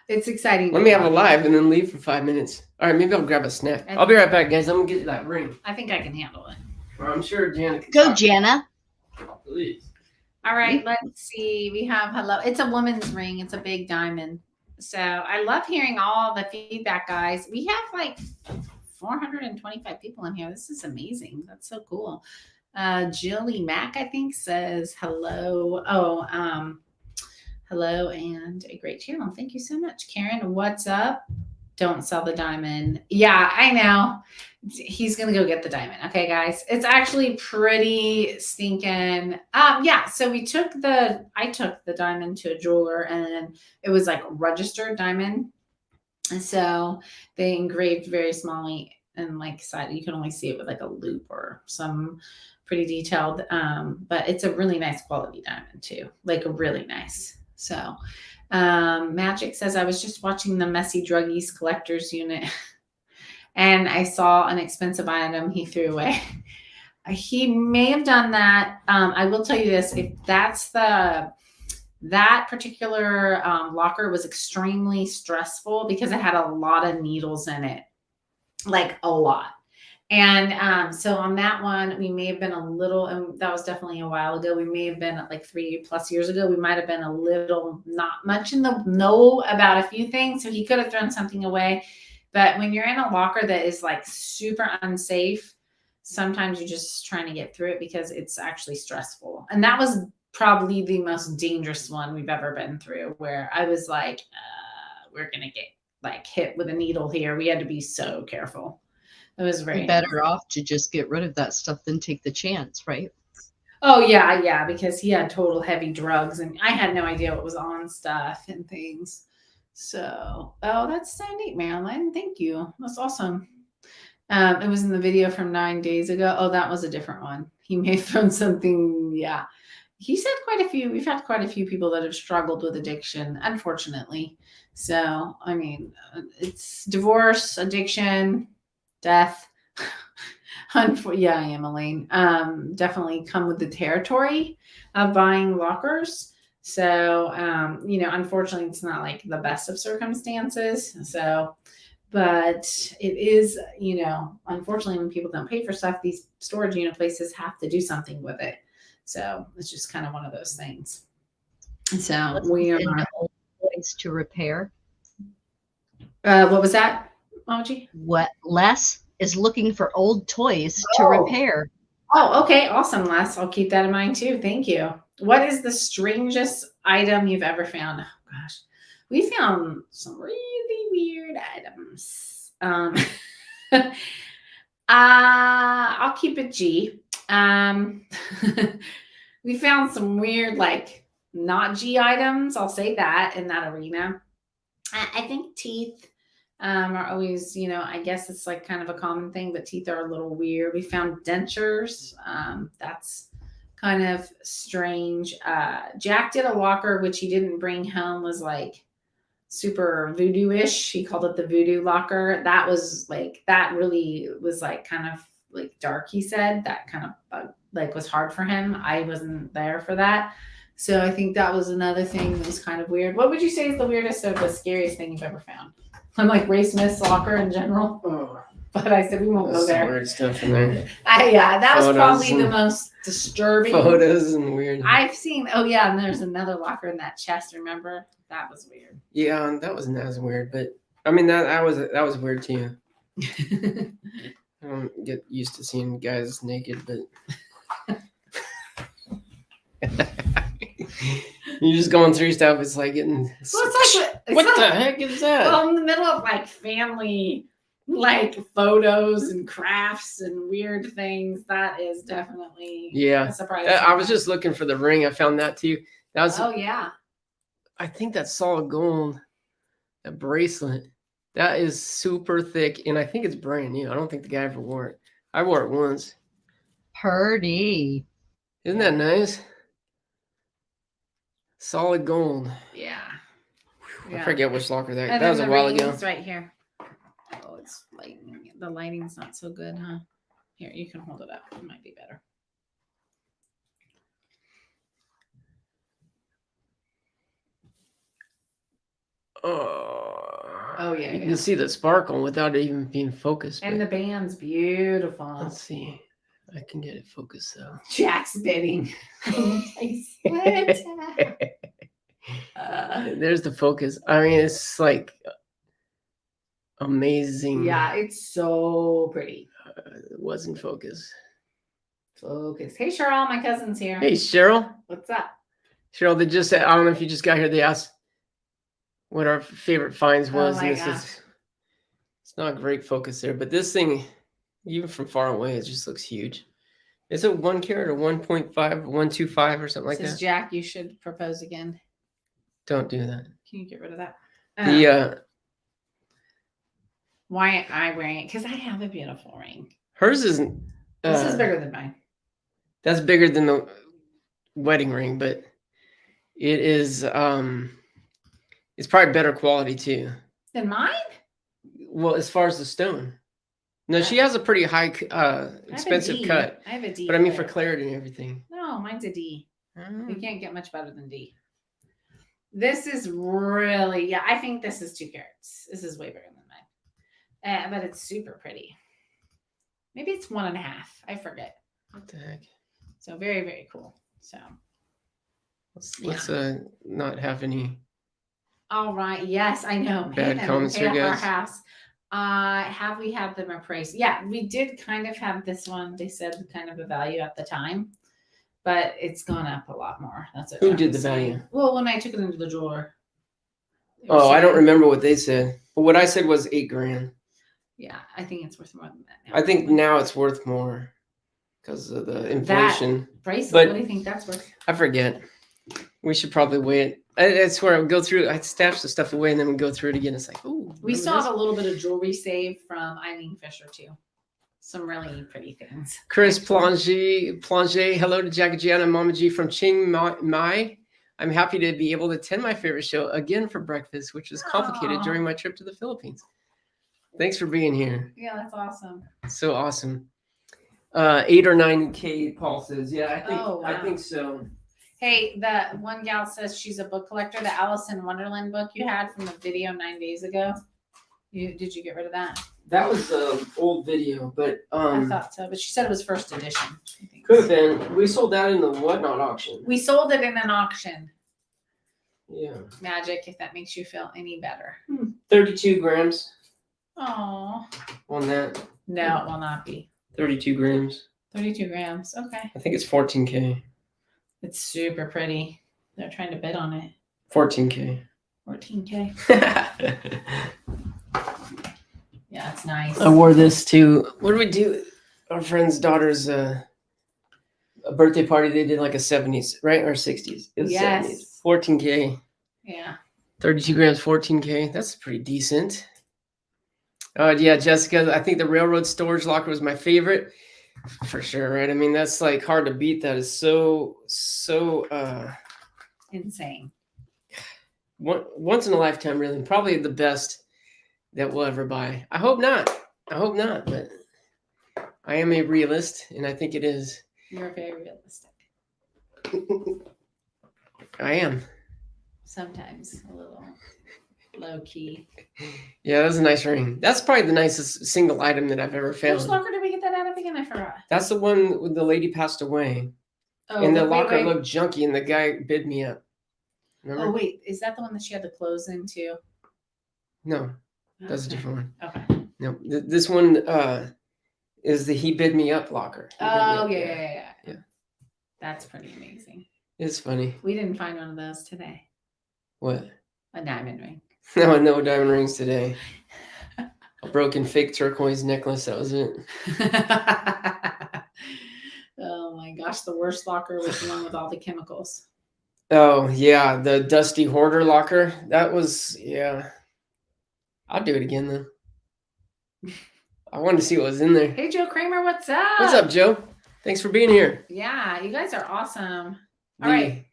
It's exciting. Let me have a live and then leave for 5 minutes. All right, maybe I'll grab a snack. I'll be right back, guys. I'm gonna get that ring. I think I can handle it. Well, I'm sure Jana can Go, talk. Jana. Please. All right, let's see. We have hello. It's a woman's ring. It's a big diamond. So I love hearing all the feedback, guys. We have like 425 people in here. This is amazing. That's so cool. Jilly Mack, I think, says hello. Hello and a great channel. Thank you so much. Karen, what's up? Don't sell the diamond. Yeah, I know. He's going to go get the diamond. Okay, guys. It's actually pretty stinking. Yeah, so I took the diamond to a jeweler, and it was like a registered diamond. And so they engraved very smallly and like side. You can only see it with like a loop or some pretty detailed. But it's a really nice quality diamond too. Like really nice. So Magic says, I was just watching the Messy Druggies collector's unit and I saw an expensive item he threw away. He may have done that. I will tell you this, if that's the that particular locker was extremely stressful because it had a lot of needles in it, like a lot. And so on that one, we may have been a little, and that was definitely a while ago. We may have been like 3+ years ago. We might have been a little not much in the know about a few things. So he could have thrown something away. But when you're in a locker that is like super unsafe, sometimes you're just trying to get through it because it's actually stressful. And that was probably the most dangerous one we've ever been through, where I was like, we're going to get like hit with a needle here. We had to be so careful. It was very better off to just get rid of that stuff than take the chance, right? Oh yeah, because he had total heavy drugs, and I had no idea what was on stuff and things. So, oh, that's so neat, Marilyn. Thank you. That's awesome. It was in the video from 9 days ago. Oh, that was a different one. He may have thrown something. Yeah, he said quite a few. We've had quite a few people that have struggled with addiction, unfortunately. So, I mean, it's divorce, addiction, death. Yeah, I am, Elaine. Definitely come with the territory of buying lockers. So, unfortunately, it's not like the best of circumstances. So, but it is, unfortunately, when people don't pay for stuff, these storage unit places have to do something with it. So it's just kind of one of those things. So we are old toys to repair. What was that, Moji? What Les is looking for old toys to repair. Oh, okay. Awesome, Les. I'll keep that in mind too. Thank you. What is the strangest item you've ever found? Oh, gosh. We found some really weird items. I'll keep it G. We found some weird, like, not G items. I'll say that in that arena. I think teeth are always, I guess it's like kind of a common thing, but teeth are a little weird. We found dentures. That's kind of strange. Jack did a locker, which he didn't bring home, was like super voodoo-ish. He called it the voodoo locker. That was like, that really was like kind of like dark, he said. That kind of like was hard for him. I wasn't there for that. So I think that was another thing that was kind of weird. What would you say is the weirdest or the scariest thing you've ever found? I'm like Ray Smith's locker in general. Oh, but I said we won't go there. Weird stuff in there. Yeah, that was probably the and most disturbing. Photos and weird. I've seen. Oh yeah, and there's another locker in that chest. Remember? That was weird. Yeah, that wasn't as weird, but I mean that was weird too. I don't get used to seeing guys naked, but you're just going through stuff. It's like getting. Well, it's like, what the heck is that? Well, in the middle of like family, like photos and crafts and weird things, that is definitely a surprise. I was just looking for the ring. I found that too. That was. Oh yeah. I think that's solid gold. That bracelet. That is super thick, and I think it's brand new. I don't think the guy ever wore it. I wore it once. Purdy. Isn't that nice? Solid gold. Yeah. I forget which locker that. And That was a while ago. It's right here. Oh, it's lightning. The lighting's not so good, huh? Here, you can hold it up. It might be better. Oh yeah. You can see the sparkle without it even being focused. And the band's beautiful. Let's see. I can get it focused though. Jack's bidding. There's the focus. I mean, it's like amazing. Yeah, it's so pretty. It wasn't focused. Focus. Hey, Cheryl, my cousin's here. Hey, Cheryl. What's up? Cheryl, they just said, I don't know if you just got here. They asked what our favorite finds was. Oh my and gosh. It's not great focus there, but this thing, even from far away, it just looks huge. Is it 1 carat or 1.5, 125 or something like Says that? Jack, you should propose again. Don't do that. Can you get rid of that? Why am I wearing it? Because I have a beautiful ring. Hers isn't. This is bigger than mine. That's bigger than the wedding ring, but it is. It's probably better quality too. Than mine? Well, as far as the stone. No, she has a pretty high, expensive cut. I have a D. But I mean, for clarity and everything. No, mine's a D. Oh. You can't get much better than D. This is really, yeah, I think this is 2 carats. This is way bigger than mine. But it's super pretty. Maybe it's 1.5. I forget. What the heck? So very, very cool. So let's not have any. All right. Yes, I know. Bad comments here, pay off our guys. house. Have we had them appraised? Yeah, we did kind of have this one. They said kind of a value at the time, but it's gone up a lot more. That's what Who Jeff did was the value? saying. Well, when I took it into the drawer. Oh, I don't remember what they said. But what I said was $8,000. Yeah, I think it's worth more than that now. I think now it's worth more because of the inflation. That bracelet, But what do you think that's worth? I forget. We should probably weigh it. That's where I would go through. I stash the stuff away and then we go through it again. It's like, oh, We still have a little bit of jewelry saved from Eileen Fisher too. Some really pretty things. Chris Plange, hello to Jackie Gianna and Mama G from Chiang Mai. I'm happy to be able to attend my favorite show again for breakfast, which was complicated during my trip to the Philippines. Thanks for being here. Yeah, that's awesome. So awesome. 8 or 9K, Paul says. Yeah, I think Oh, wow. I think so. Hey, the one gal says she's a book collector. The Alice in Wonderland book you had from the video 9 days ago. Did you get rid of that? That was an old video, but I thought so, but she said it was first edition. I think. could have been. We sold that in the Whatnot auction. We sold it in an auction. Yeah. Magic, if that makes you feel any better. 32 grams Oh. on that. No, it will not be. 32 grams. 32 grams. Okay. I think it's 14K. It's super pretty. They're trying to bid on it. 14K. 14K. Yeah, it's nice. I wore this to, what did we do? Our friend's daughter's a birthday party. They did like a 70s, right? Or 60s. It was Yes. 70s. 14K. Yeah. 32 grams, 14K. That's pretty decent. Yeah, Jessica, I think the railroad storage locker was my favorite. For sure, right? I mean, that's like hard to beat. That is so Insane. once in a lifetime, really. Probably the best that we'll ever buy. I hope not. But I am a realist, and I think it is. You're very realistic. I am. Sometimes a little low key. Yeah, that's a nice ring. That's probably the nicest single item that I've ever Which found. locker did we get that out of again? I forgot. That's the one when the lady passed away. Oh, And the wait, locker wait. looked junky, and the guy bid me up. Remember? Oh wait, is that the one that she had the clothes in too? No, that's a Okay. different one. Okay. No, this one is the he bid me up locker. He bid me Oh up, yeah. Yeah. That's pretty amazing. It's funny. We didn't find one of those today. What? A diamond ring. No diamond rings today. A broken fake turquoise necklace. That was it. Oh my gosh, the worst locker was the one with all the chemicals. Oh yeah, the dusty hoarder locker. That was I'll do it again then. I wanted to see what was in there. Hey Joe Kramer, what's up? What's up, Joe? Thanks for being here. Yeah, you guys are awesome. All right.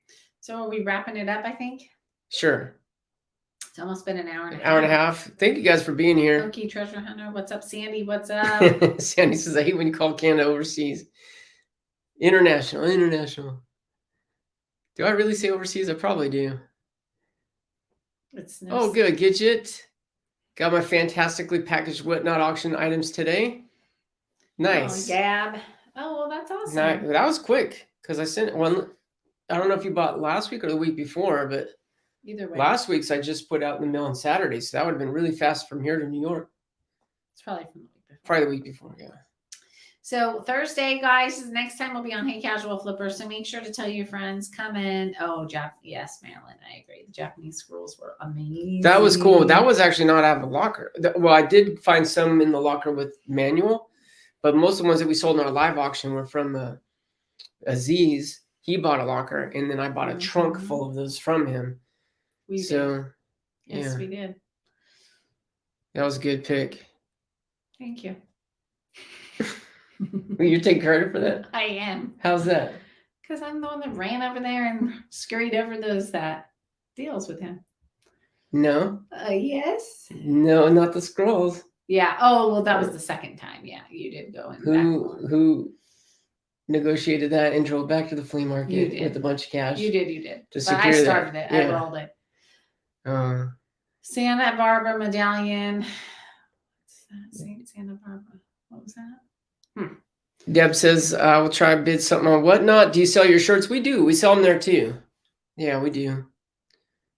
So are we wrapping it up, I think? Sure. It's almost been an hour and a half. Hour and a half. Thank you guys for being here. Okay, Treasure Hunter. What's up, Sandy? What's up? Sandy says, I hate when you call Canada overseas. International. Do I really say overseas? I probably do. It's Oh, good. Gidget. Got my fantastically packaged Whatnot auction items today. Nice. Oh, Gab. Oh, well, that's awesome. That was quick because I sent one. I don't know if you bought last week or the week before, but Either way. last week's I just put out in the mail on Saturday. So that would have been really fast from here to New York. It's probably from the week before. Probably the week before, yeah. So Thursday, guys, next time we'll be on Hey Casual Flipper. So make sure to tell your friends, come in. Oh, yes, Marilyn, I agree. The Japanese scrolls were amazing. That was cool. That was actually not out of a locker. Well, I did find some in the locker with manual, but most of the ones that we sold in our live auction were from Aziz. He bought a locker, and then I bought a trunk full of those from him. We did. So, Yes, yeah, we did. that was a good pick. Thank you. You take credit for that? I am. How's that? Because I'm the one that ran over there and scurried over those deals with him. No. Yes. No, not the scrolls. Yeah. Oh, well, that was the second time. Yeah, you did go in. Who negotiated that and drove back to the flea market with a bunch of cash? You did. To But I secure started that. it. I Yeah. rolled it. Santa Barbara medallion. What's that? Saint Santa Barbara. What was that? Deb says, we'll try to bid something on Whatnot. Do you sell your shirts? We do. We sell them there too. Yeah, we do.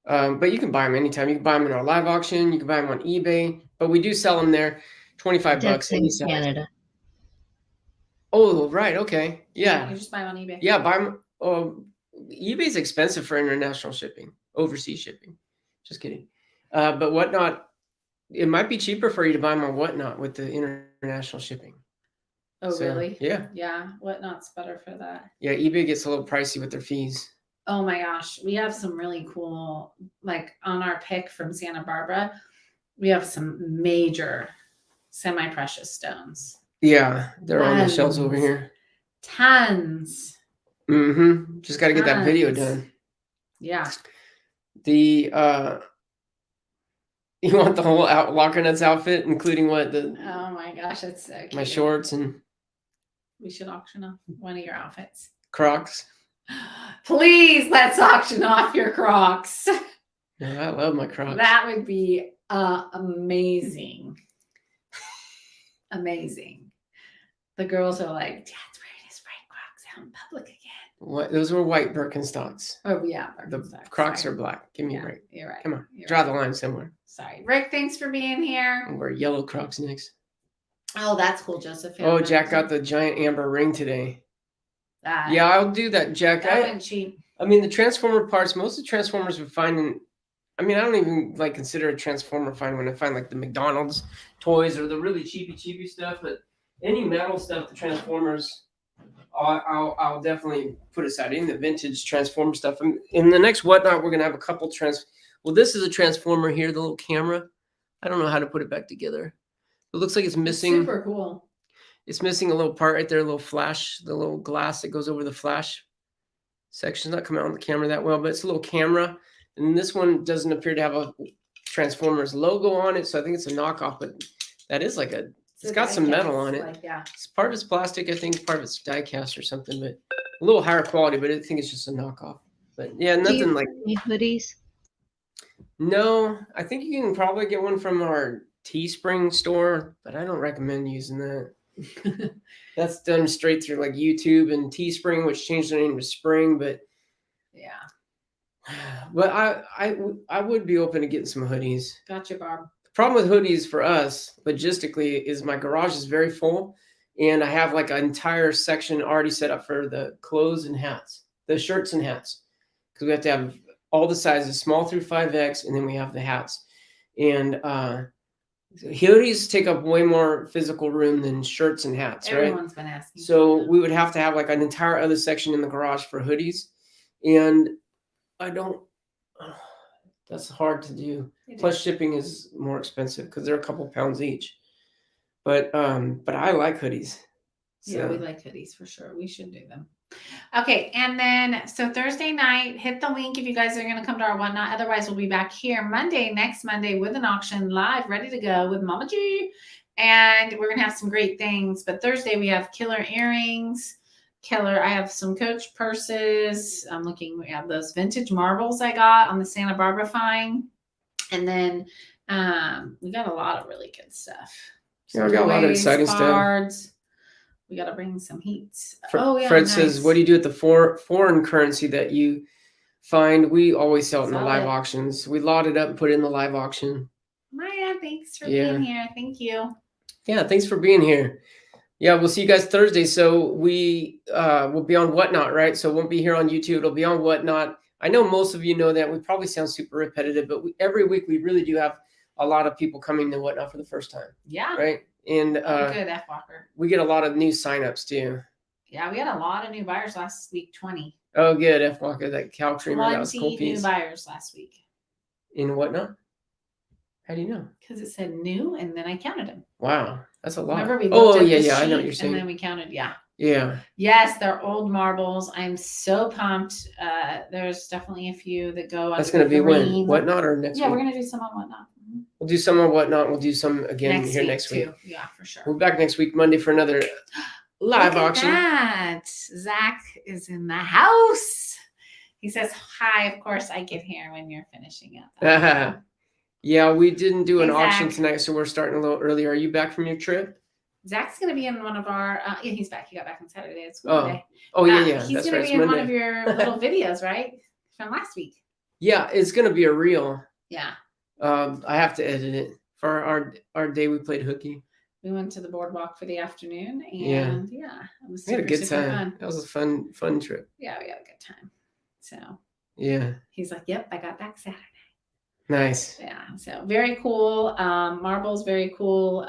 But you can buy them anytime. You can buy them in our live auction. You can buy them on eBay. But we do sell them there. $25 That's in Canada. Oh, right. Okay. Yeah. You just buy them on eBay. Yeah, buy them. eBay's expensive for international shipping, overseas shipping. Just kidding. But Whatnot, it might be cheaper for you to buy them on Whatnot with the international shipping. Oh, So, really? Yeah. Yeah. Whatnot's better for that. Yeah, eBay gets a little pricey with their fees. Oh my gosh. We have some really cool, like on our pick from Santa Barbara, we have some major semi-precious stones. Yeah, they're on the shelves over here. Tons. Mm-hmm. Just got to get that video done. Yeah. The you want the whole Locker Nuts outfit, including what the? Oh my gosh, that's so cute. My shorts and. We should auction off one of your outfits. Crocs. Please, let's auction off your Crocs. Yeah, I love my Crocs. That would be amazing. Amazing. The girls are like, Dad's wearing his red Crocs out in public again. What? Those were white Birkenstocks. Oh yeah, the Crocs are black. Give me a break. You're right. Come on, You're draw right. the line somewhere. Sorry, Rick. Thanks for being here. I'll wear yellow Crocs next. Oh, that's cool, Joseph. Oh, Jack got the giant amber ring today. That. Yeah, I'll do that, Jack. That went cheap. I mean, the Transformer parts. Most of the Transformers we find in. I mean, I don't even like consider a Transformer find when I find like the McDonald's toys or the really cheapy stuff. But any metal stuff, the Transformers, I'll definitely put aside. Any the vintage Transformer stuff. And in the next Whatnot, we're gonna have a couple Well, this is a Transformer here, the little camera. I don't know how to put it back together. It looks like it's missing. It's super cool. It's missing a little part right there, a little flash, the little glass that goes over the flash section's not coming out on the camera that well, but it's a little camera. And this one doesn't appear to have a Transformers logo on it, so I think it's a knockoff, but that is like it's got some metal on it. Like, yeah. It's part of it's plastic, I think part of it's die cast or something, but a little higher quality, but I think it's just a knockoff. But yeah, nothing like hoodies. No, I think you can probably get one from our Teespring store, but I don't recommend using that. That's done straight through like YouTube and Teespring, which changed their name to Spring, but yeah. But I would be open to getting some hoodies. Gotcha, Bob. The problem with hoodies for us, logistically, is my garage is very full, and I have like an entire section already set up for the clothes and hats, the shirts and hats, because we have to have all the sizes, small through 5X, and then we have the hats. And hoodies take up way more physical room than shirts and hats, right? Everyone's been asking. So we would have to have like an entire other section in the garage for hoodies, and I don't. That's hard to do. Plus, shipping is more expensive because they're a couple pounds each. But I like hoodies. So. Yeah, we like hoodies for sure. We should do them. Okay, and then so Thursday night, hit the link if you guys are going to come to our Whatnot. Otherwise, we'll be back here next Monday with an auction live, ready to go with Mama G. And we're going to have some great things. But Thursday, we have killer earrings. I have some Coach purses. I'm looking. We have those vintage marbles I got on the Santa Barbara find. And then we got a lot of really good stuff. Yeah, we got a lot of exciting stuff. We got to bring some heat. Fred says, what do you do with the foreign currency that you find? We always sell it in the live auctions. We lot it up and put it in the live auction. Maya, thanks for being here. Thank you. Yeah, thanks for being here. Yeah, we'll see you guys Thursday. So we will be on Whatnot, right? So it won't be here on YouTube. It'll be on Whatnot. I know most of you know that. We probably sound super repetitive, but every week we really do have a lot of people coming to Whatnot for the first time. Yeah. Right? And good, F. Walker. We get a lot of new signups too. Yeah, we had a lot of new buyers last week, 20. Oh, good, F. Walker, that cow creamer. That was cool 20 new buyers last week. In Whatnot? How do you know? Because it said new, and then I counted them. Wow, that's a lot. Remember we looked at the sheet, I know what you're saying. And then we counted, yeah. Yeah. Yes, they're old marbles. I'm so pumped. There's definitely a few that go. That's going to be when? Whatnot or next week? Yeah, we're going to do some on Whatnot. Mm-hmm. We'll do some on Whatnot. We'll do some again next week. Too. Yeah, for sure. We'll be back next week, Monday, for another live auction. Zach is in the house. He says, hi, of course I get here when you're finishing up. Yeah, we didn't do an Hey, auction Zach. tonight, so we're starting a little early. Are you back from your trip? Zach's going to be in one of our, yeah, he's back. He got back on Saturday. It's school today. Oh, yeah. He's That's going right. to be in one of your little videos, right? From last week. Yeah, it's going to be a reel. Yeah. I have to edit it for our day we played hooky. We went to the boardwalk for the afternoon, and yeah, it was we had a good time. Fun. That was a fun trip. Yeah, we had a good time. So yeah, he's like, "Yep, I got back Saturday." Nice. Yeah, so very cool. Marbles, very cool.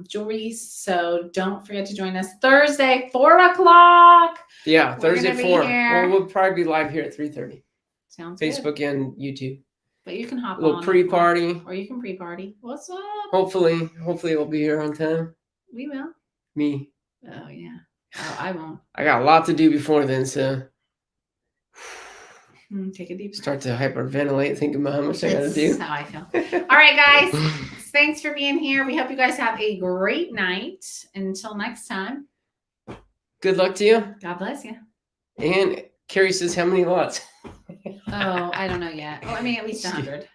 Jewelry. So don't forget to join us Thursday, 4:00. Yeah, Thursday 4. Well, we'll probably be live here at 3:30. Sounds Facebook good. and YouTube. But you can hop a little on pre-party, or you can pre-party. What's up? Hopefully we'll be here on time. We will. Me. Oh yeah. Oh, I won't. I got a lot to do before then, so take a deep breath. Start to hyperventilate, thinking about how much I got to do. That's how I feel. All right, guys. Thanks for being here. We hope you guys have a great night. Until next time. Good luck to you. God bless you. And Carrie says, how many lots? Oh, I don't know yet. Oh, I mean, at least 100.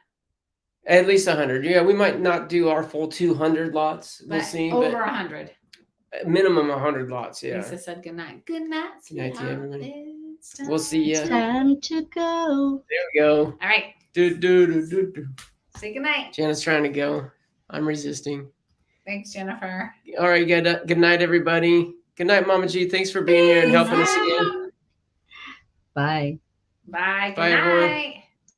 At least 100. Yeah, we might not do our full 200 lots. We'll But see. over 100. Minimum 100 lots. Yeah. Lisa said good night. Good night. Good night to everybody. It's time We'll see you. It's time to go. There we go. All right. Do. Say good night. Jenna's trying to go. I'm resisting. Thanks, Jennifer. All right. Good night, everybody. Good night, Mama G. Thanks for being here and helping us again. Bye. Bye. Good Bye, night. everyone.